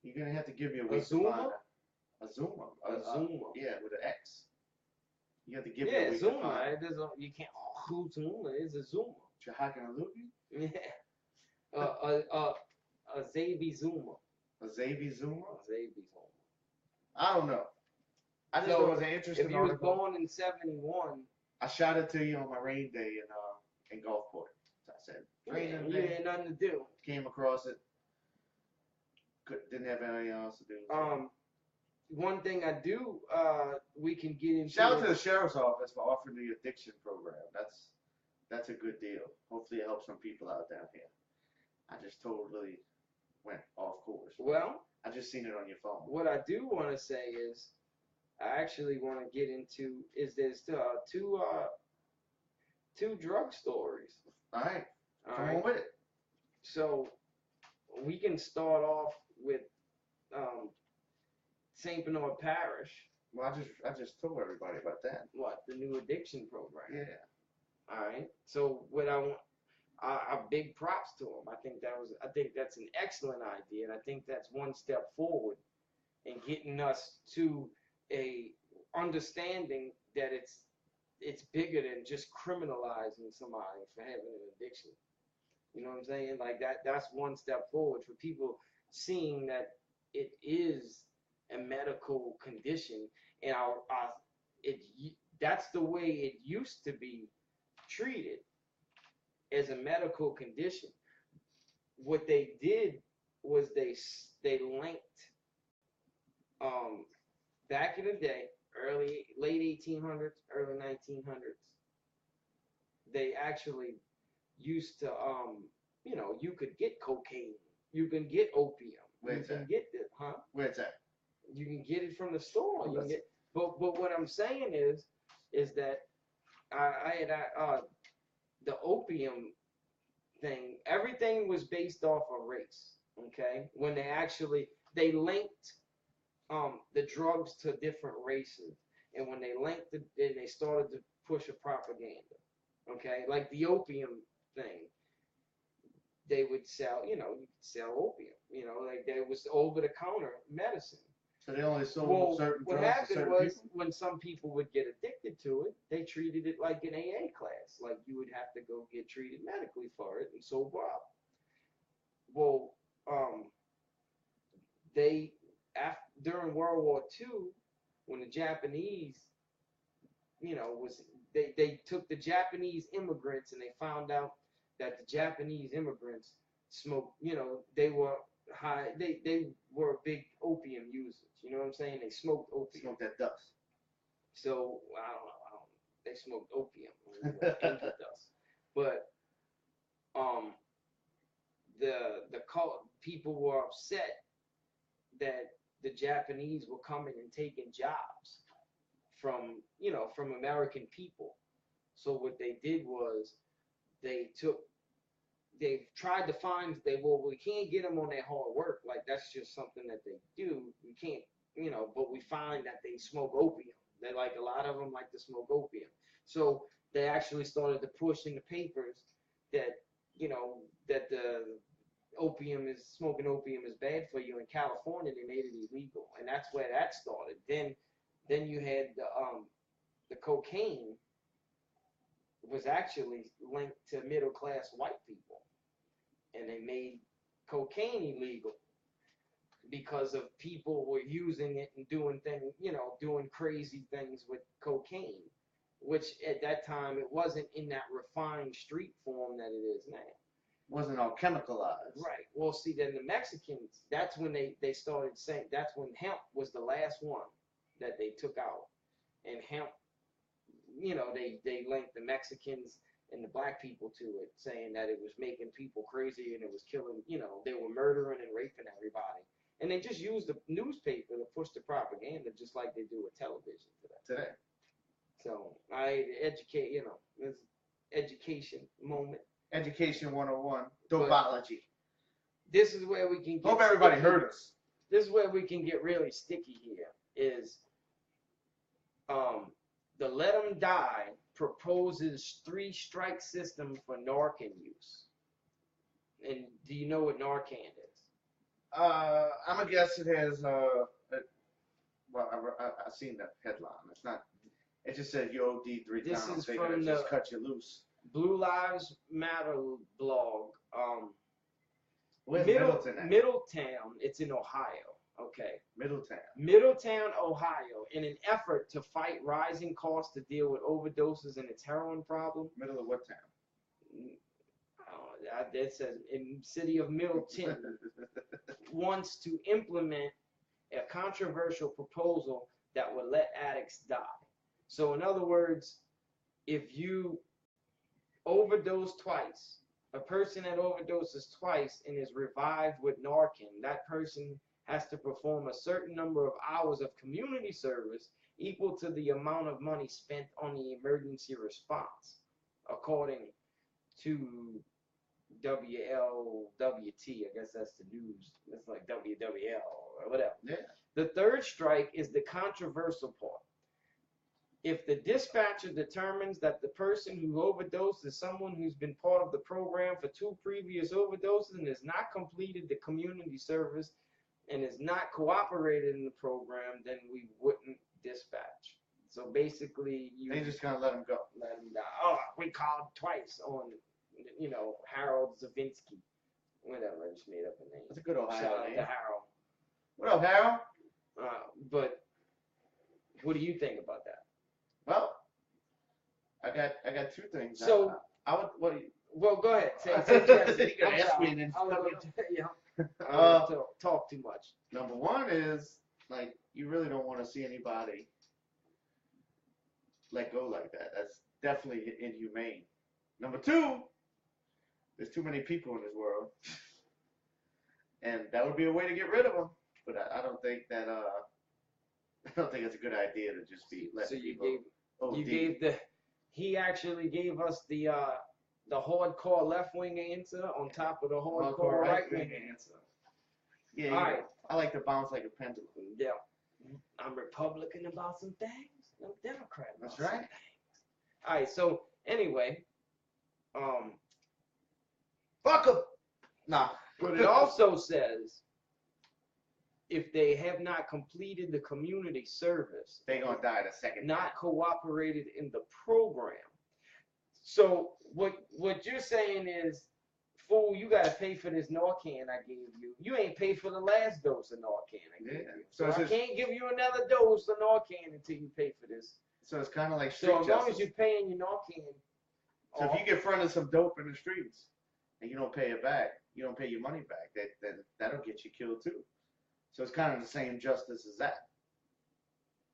You're gonna have to give me a A week to Zoomer? find a Zoomer. A Zoomer. Yeah, with an X. You have to give me a Yeah, week to Zoomer. find. It doesn't. You can't. Oh, who Zoomer is a Zoomer? Chahakalugi? Yeah. A Zaby Zoomer. A Xavier Zoomer? A Zaby Zoomer. I don't know. I just thought it was an interesting If you was article. born in '71, I shot it to you on my rain day in Gulfport. So I said, raining you day. had nothing to do. Came across it. Didn't have anything else to do. So. One thing I do, we can get into. Shout out to the sheriff's office for offering the addiction program. That's a good deal. Hopefully it helps some people out down here. I just totally went off course. Well, I just seen it on your phone. what I do want to say is, I actually want to get into there's two drug stories. All right. All Come right. on with it. So we can start off with St. Bernard Parish. Well, I just told everybody about that. What, the new addiction program? Yeah. All right. So what I want, big props to them. I think that's an excellent idea, and I think that's one step forward in getting us to a understanding that it's bigger than just criminalizing somebody for having an addiction. You know what I'm saying? Like that's one step forward for people seeing that it is a medical condition, and that's the way it used to be treated, as a medical condition. What they did was they linked back in the day, late 1800s, early 1900s, they actually used to you could get cocaine, you can get opium, Where's you can that? get it, huh? Where's that? You can get it from the store. Oh, You can get, but what I'm saying is that the opium thing, everything was based off of race. Okay, when they linked the drugs to different races, and when they linked it, then they started to push a propaganda. Okay, like the opium thing, they would sell. You could sell opium. Like there was over-the-counter medicine. So they only sold certain what drugs to happened certain was people? when some people would get addicted to it, they treated it like an AA class. Like you would have to go get treated medically for it and sober up. Well, during World War II, when the Japanese, they took the Japanese immigrants and they found out that the Japanese immigrants smoked, they were high, they were big opium users. You know what I'm saying? They smoked opium. Smoke that dust. So I don't know. They smoked opium, angel dust. But people were upset that the Japanese were coming and taking jobs from American people. So what they did was they tried to find, we can't get them on their hard work. Like that's just something that they do. We can't, but we find that they smoke opium. They like, a lot of them like to smoke opium. So they actually started to push in the papers that, that smoking opium is bad for you. In California, they made it illegal. And that's where that started. Then you had the cocaine was actually linked to middle-class white people. And they made cocaine illegal because of people were using it and doing things, doing crazy things with cocaine, which at that time it wasn't in that refined street form that it is now. Wasn't all chemicalized. Right. Well, see, then the Mexicans, that's when they started saying, that's when hemp was the last one that they took out. And hemp, they linked the Mexicans and the black people to it, saying that it was making people crazy and it was killing, they were murdering and raping everybody. And they just used the newspaper to push the propaganda just like they do with television today. So I educate, this education moment. Education 101. Dopology. This is where we can get Hope everybody heard us. This is where we can get really sticky here, is the Let 'em Die proposes 3-strike system for Narcan use. And do you know what Narcan is? I'm gonna guess it has well, I've seen the headline. It's not. It just said you OD 3 This times. is They're from gonna the just cut you loose. Blue Lives Matter blog. Where's Middleton at? Middletown, it's in Ohio. Okay. Middletown, Ohio, in an effort to fight rising costs to deal with overdoses and its heroin problem. Middle of what town? It says in city of Middleton wants to implement a controversial proposal that would let addicts die. So in other words, if you overdose twice, a person that overdoses twice and is revived with Narcan, that person has to perform a certain number of hours of community service equal to the amount of money spent on the emergency response, according to WLWT. I guess that's the news. That's like WWL or whatever. Yeah. The third strike is the controversial part. If the dispatcher determines that the person who overdosed is someone who's been part of the program for 2 previous overdoses and has not completed the community service and is not cooperated in the program, then we wouldn't dispatch. So basically, They just gonna let them go. Let them die. Oh, we called twice on, Harold Zavinsky. Whatever, I just made up a name. That's a good Ohio Shout out name. to Harold. What up, Harold? But what do you think about that? Well, I got 2 things. So I would. What do you? Well, go ahead. Say You gotta ask me and then talk too much. Number 1 is like you really don't want to see anybody let go like that. That's definitely inhumane. Number 2, there's too many people in this world, and that would be a way to get rid of them. But I don't think that I don't think it's a good idea to just be letting people. He actually gave us the hardcore left-wing answer on top of the hardcore right-wing answer. Yeah, all right. I like to bounce like a pendulum. Yeah. I'm Republican about some things. I'm Democrat about That's right. some things. All right, so anyway, fuck them. Nah. But it also says if they have not completed the community service, they're gonna die the second. Not cooperated in the program. So what you're saying is, fool, you gotta pay for this Narcan I gave you. You ain't paid for the last dose of Narcan I gave you. So I can't give you another dose of Narcan until you pay for this. So it's kind of like street justice. So as long as you're justice. paying your Narcan. So if you get fronted some dope in the streets and you don't pay it back, you don't pay your money back, that'll get you killed too. So it's kind of the same justice as that.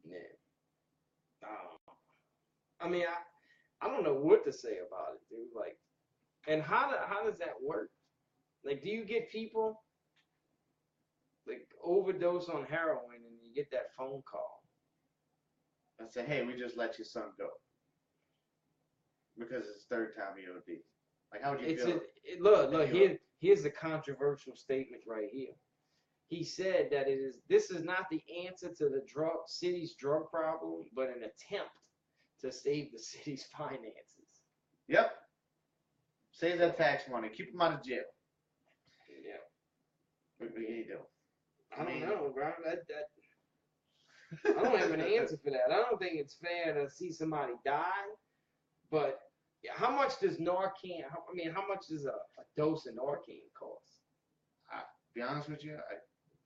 Yeah. I mean, I don't know what to say about it, dude. Like, and how does that work? Like, do you get people like overdose on heroin and you get that phone call and say, hey, we just let your son go because it's 3rd time he OD? Like, how would you feel? Look, here's the controversial statement right here. He said that this is not the answer to the city's drug problem, but an attempt to save the city's finances. Yep. Save that tax money. Keep them out of jail. Yeah. What do you do? I don't know, bro. I don't have an answer for that. I don't think it's fair to see somebody die, but how much does Narcan? How much does a dose of Narcan cost? Be honest with you,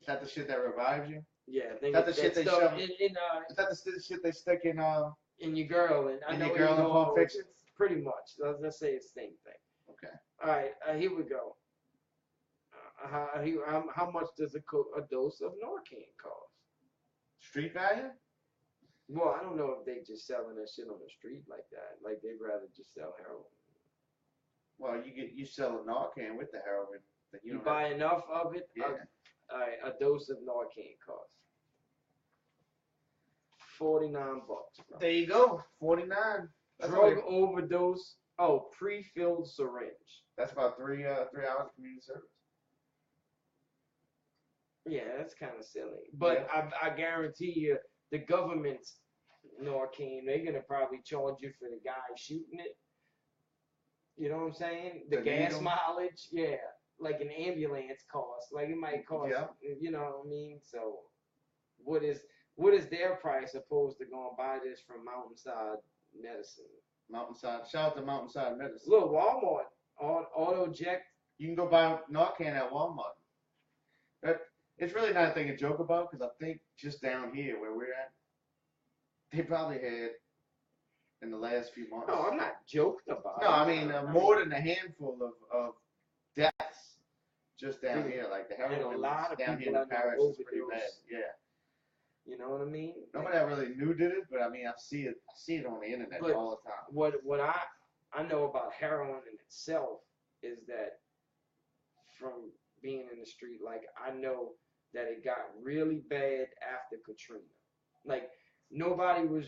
is that the shit that revives you? Yeah, I think is that the shit they shove? Is that the shit they stick in your girl and in your girl in Pulp Fiction? Pretty much. Let's say it's the same thing. Okay. All right, here we go. How much does a dose of Narcan cost? Street value? Well, I don't know if they just selling that shit on the street like that. Like they'd rather just sell heroin. Well, you sell a Narcan with the heroin. You buy enough of it. Yeah. A dose of Narcan costs $49. Bro. There you go, 49. Drug overdose. Oh, pre-filled syringe. That's about 3 hours of community service. Yeah, that's kind of silly. But yeah. I guarantee you, the government's Narcan. They're gonna probably charge you for the guy shooting it. You know what I'm saying? The The gas needle? mileage, yeah, like an ambulance cost. Like it might cost, Yeah. you know what I mean? So, what is their price opposed to going buy this from Mountainside Medicine? Mountainside. Shout out to Mountainside Medicine. Look, Walmart, auto eject. You can go buy Narcan at Walmart. It's really not a thing to joke about because I think just down here where we're at, they probably had in the last few months. No, I'm not joking about No, it. I mean more than a handful of deaths just down Dude, here. Like the and a heroin lot of down here people in that know Parish is pretty overdose. bad. Yeah. You know what I mean? Nobody I really knew did it, but I mean I see it on the internet But all the time. what I know about heroin in itself is that from being in the street, like I know that it got really bad after Katrina. Like nobody was,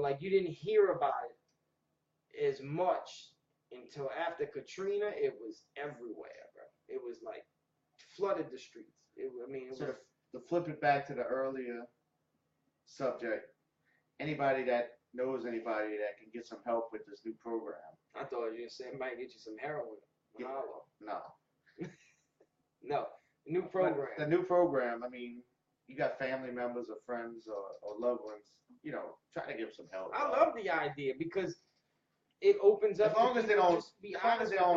like you didn't hear about it as much until after Katrina. It was everywhere, bro. It was like flooded the streets. It So was. to flip it back to the earlier subject, anybody that knows anybody that can get some help with this new program. I thought you said might get you some heroin. Yeah. Mahalo. No. No, new program. The new program, I mean, you got family members or friends or loved ones, try to give them some help. I love the idea because it opens up. As long as they don't,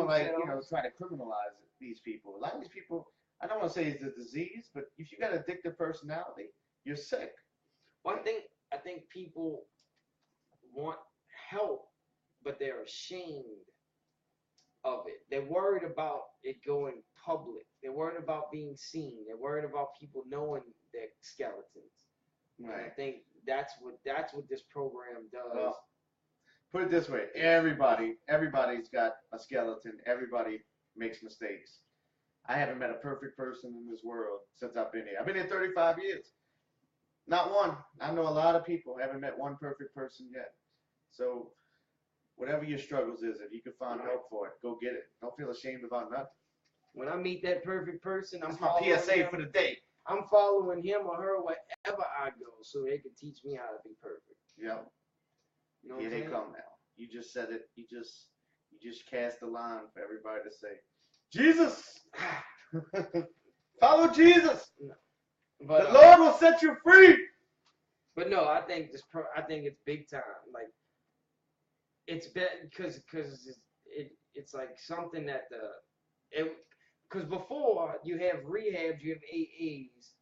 like, themselves. try to criminalize these people. A lot of these people, I don't want to say it's a disease, but if you got addictive personality, you're sick. Well, I think people want help, but they're ashamed of it. They're worried about it going public. They're worried about being seen. They're worried about people knowing their skeletons. Right. And I think that's what this program does. Well, put it this way: everybody's got a skeleton. Everybody makes mistakes. I haven't met a perfect person in this world since I've been here. I've been here 35 years. Not one. I know a lot of people. Haven't met one perfect person yet. So, whatever your struggles is, if you can find help for it, go get it. Don't feel ashamed about nothing. When I meet that perfect person, That's my PSA for the day. I'm following him or her wherever I go, so they can teach me how to be perfect. Yep. You know what Here I'm they saying? come now. You just said it. You just cast the line for everybody to say, Jesus. Follow Jesus. No. But, the Lord will set you free. But no, I think I think it's big time. Like it's because it's like something that because before you have rehabs, you have AAs,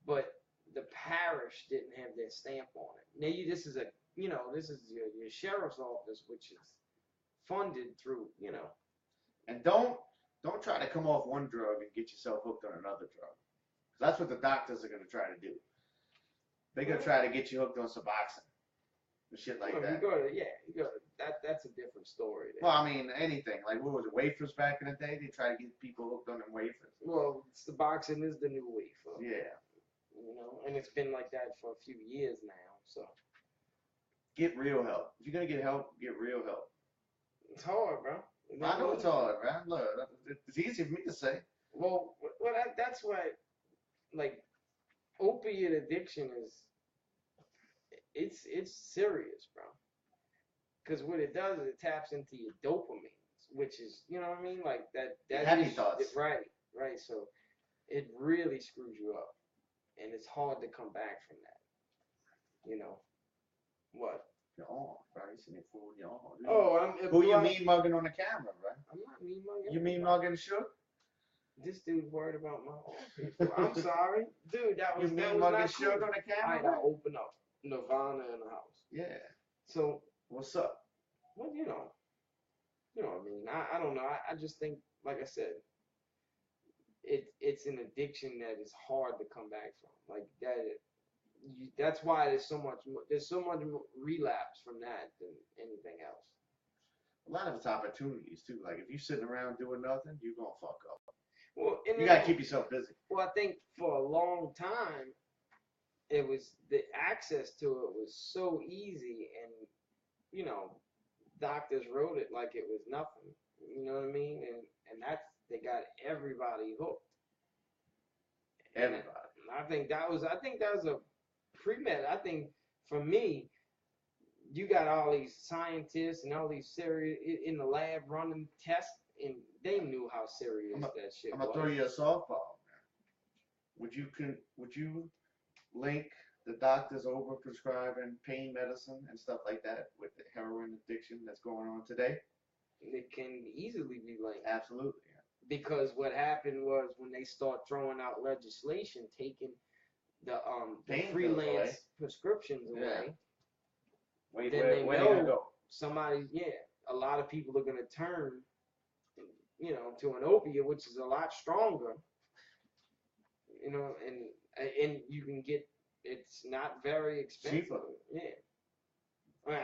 but the parish didn't have their stamp on it. Now this is your sheriff's office, which is funded through And don't try to come off one drug and get yourself hooked on another drug. That's what the doctors are going to try to do. They're going to try to get you hooked on Suboxone and shit like that. That's a different story. There. Well, I mean, anything. Like, what was it, wafers back in the day? They try to get people hooked on them wafers. Well, Suboxone is the new wafer. Yeah. And it's been like that for a few years now. So get real help. If you're going to get help, get real help. It's hard, bro. I know it's hard, man. Look, it's easy for me to say. Well, that's why, like, opiate addiction it's serious, bro. Because what it does is it taps into your dopamine, which is, you know what I mean, like that heavy thoughts. Right. So it really screws you up, and it's hard to come back from that. What? You're on, bro. You see me fool, you're on. Oh, who you mean mugging on the camera, bro? I'm not mean mugging. You mean mugging shook? This dude's worried about my own. I'm sorry, dude. That was you that mean was mugging not shook cool. on the camera? Alright, I'll open up. Nirvana in the house. Yeah. So what's up? Well, you know what I mean. I don't know. I just think, like I said, it's an addiction that is hard to come back from. Like that. That's why there's so much relapse from that than anything else. A lot of it's opportunities too. Like if you're sitting around doing nothing, you're gonna fuck up. Well, you gotta keep yourself busy. Well, I think for a long time, it was the access to it was so easy, and doctors wrote it like it was nothing. You know what I mean? And they got everybody hooked. Everybody. And I think that was a pre-med. I think for me, you got all these scientists and all these serious in the lab running tests, and they knew how serious that shit I'm was. gonna throw you a softball. Would you link the doctors over prescribing pain medicine and stuff like that with the heroin addiction that's going on today? It can easily be linked. Absolutely. Because what happened was when they start throwing out legislation taking the Pain freelance pills away. prescriptions away, Where then they they gonna know go? somebody, a lot of people are going to turn, to an opiate, which is a lot stronger, and you can get, it's not very expensive. Cheaper. Yeah. I mean,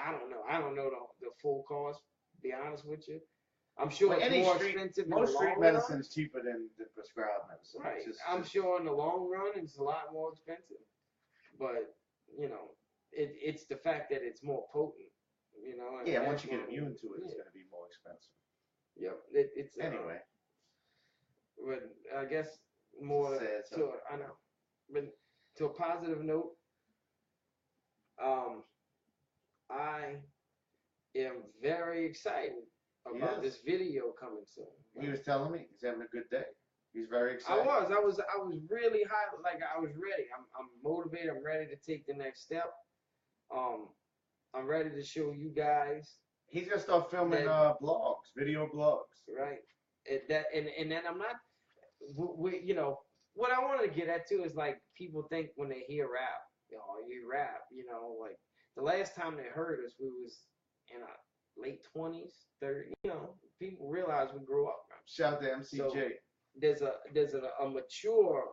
I don't know the full cost, to be honest with you. I'm sure But it's more expensive in the most long street run. medicine is cheaper than the prescribed medicine. Right. It's I'm sure in the long run it's a lot more expensive. But, it's the fact that it's more potent, and yeah, that's once you get what- immune to it, it's yeah. going to be more expensive. Yep. It's Anyway. But I guess more Sad to subject. I know. But to a positive note, I am very excited about this video coming soon. He was telling me he's having a good day. He's very excited. I was really high, like I was ready. I'm motivated. I'm ready to take the next step. I'm ready to show you guys. He's gonna start filming blogs, video blogs. Right. And then I'm not. What I wanted to get at too is like people think when they hear rap, you rap, like the last time they heard us, we was in our late 20s, 30. People realize we grew up. Shout out to MCJ. So, there's a mature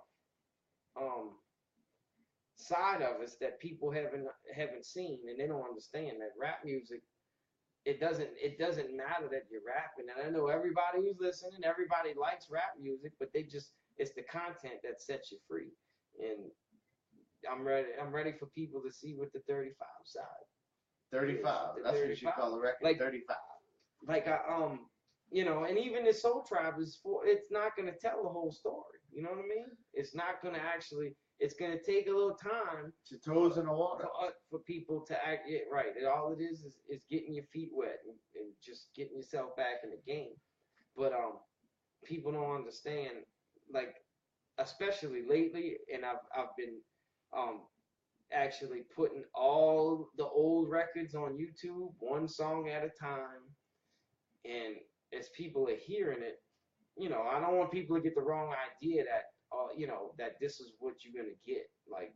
side of us that people haven't seen, and they don't understand that rap music, it doesn't matter that you're rapping. And I know everybody who's listening, everybody likes rap music, but it's the content that sets you free. And I'm ready for people to see what the 35 side. 35. The That's 35. what you call a record. Like 35. Like and even the Soul Tribe it's not gonna tell the whole story. You know what I mean? It's not gonna actually. It's gonna take a little time. Your toes in the water. For people to act it right. And all it is getting your feet wet and just getting yourself back in the game. But people don't understand, like, especially lately, and I've been actually putting all the old records on YouTube, one song at a time, and as people are hearing it, I don't want people to get the wrong idea that that this is what you're gonna get. Like,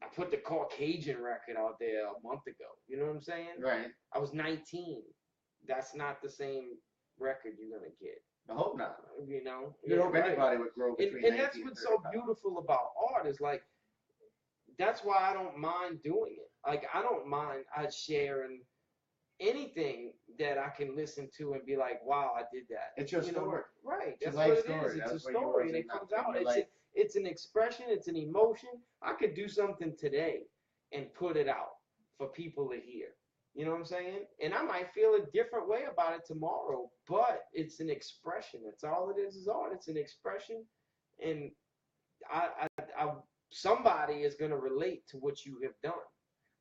I put the Caucasian record out there a month ago. You know what I'm saying? Right. I was 19. That's not the same record you're gonna get. I hope not. You hope anybody would grow between and that's what's so beautiful about art is like, that's why I don't mind doing it. Like, I don't mind sharing anything that I can listen to and be like, wow, I did that. It's your story. Right. It's That's a life what it story. is. It's That's a what you story, was and it in comes in out. your life. It's an expression. It's an emotion. I could do something today and put it out for people to hear. You know what I'm saying? And I might feel a different way about it tomorrow, but it's an expression. That's all it is art. It's an expression, and somebody is gonna relate to what you have done.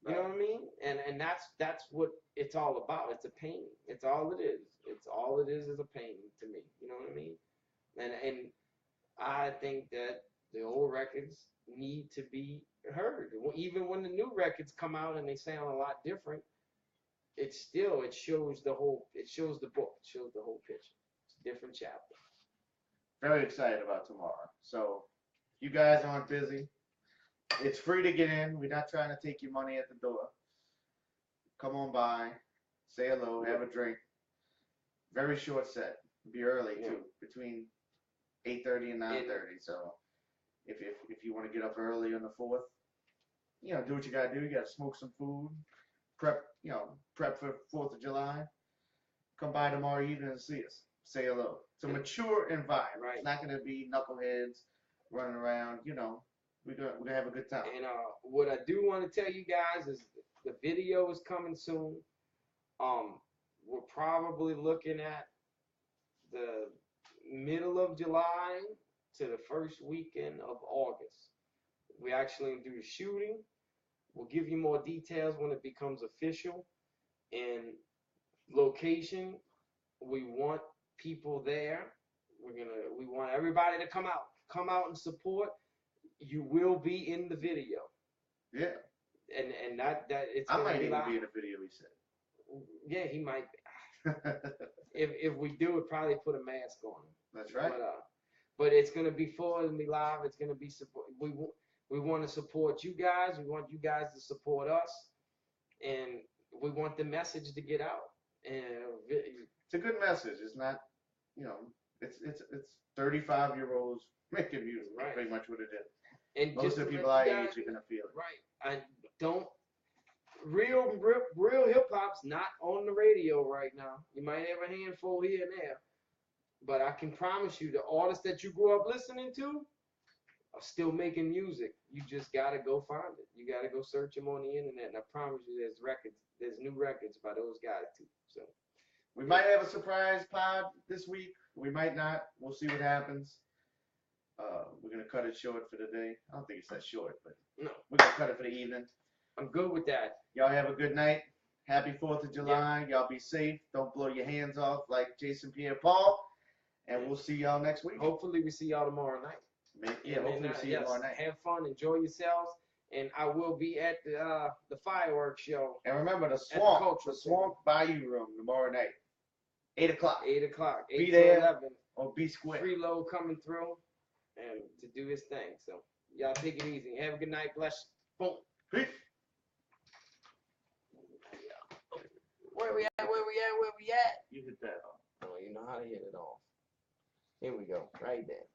You know what I mean? And that's what it's all about. It's a painting. It's all it is. It's all it is a painting to me. You know what I mean? And I think that the old records need to be heard. Even when the new records come out and they sound a lot different, it shows the book. It shows the whole picture. It's a different chapter. Very excited about tomorrow. So you guys aren't busy. It's free to get in. We're not trying to take your money at the door. Come on by, say hello, have a drink. Very short set. Be early too, between 8:30 and 9:30. So if you want to get up early on the 4th, do what you gotta do. You gotta smoke some food, prep for 4th of July. Come by tomorrow evening and see us. Say hello. It's a mature environment. Right. It's not gonna be knuckleheads running around. We're gonna have a good time. And what I do want to tell you guys is the video is coming soon. We're probably looking at the middle of July to the first weekend of August. We actually do shooting. We'll give you more details when it becomes official. And location, we want people there. We want everybody to come out and support. You will be in the video. Yeah. And that it's. I might even be in the video, he said. Yeah, he might be. If we do it, probably put a mask on him. That's right. But it's gonna be full. It'll be live. It's gonna be support. We want to support you guys. We want you guys to support us, and we want the message to get out. And it's a good message. It's not, it's 35-year-olds making music. Right. Pretty much what it is. And most of the people our age are gonna feel it. Right. I don't. Real hip hop's not on the radio right now. You might have a handful here and there, but I can promise you, the artists that you grew up listening to are still making music. You just gotta go find it. You gotta go search them on the internet, and I promise you, there's new records by those guys too. So we might have a surprise pod this week. We might not. We'll see what happens. We're gonna cut it short for the day. I don't think it's that short, but no, we're gonna cut it for the evening. I'm good with that. Y'all have a good night. Happy 4th of July. Y'all be safe. Don't blow your hands off like Jason Pierre-Paul. And we'll see y'all next week. Hopefully we see y'all tomorrow night. Hopefully we see you tomorrow night. Have fun. Enjoy yourselves. And I will be at the fireworks show. And remember, the Swamp Bayou Room tomorrow night. 8 o'clock. 8 o'clock. 8 be to there 11. Or be square. Freelo coming through and to do his thing. So y'all take it easy. Have a good night. Bless. Boom. Peace. Where we at? You hit that off. Oh, you know how to hit it off. Here we go. Right there.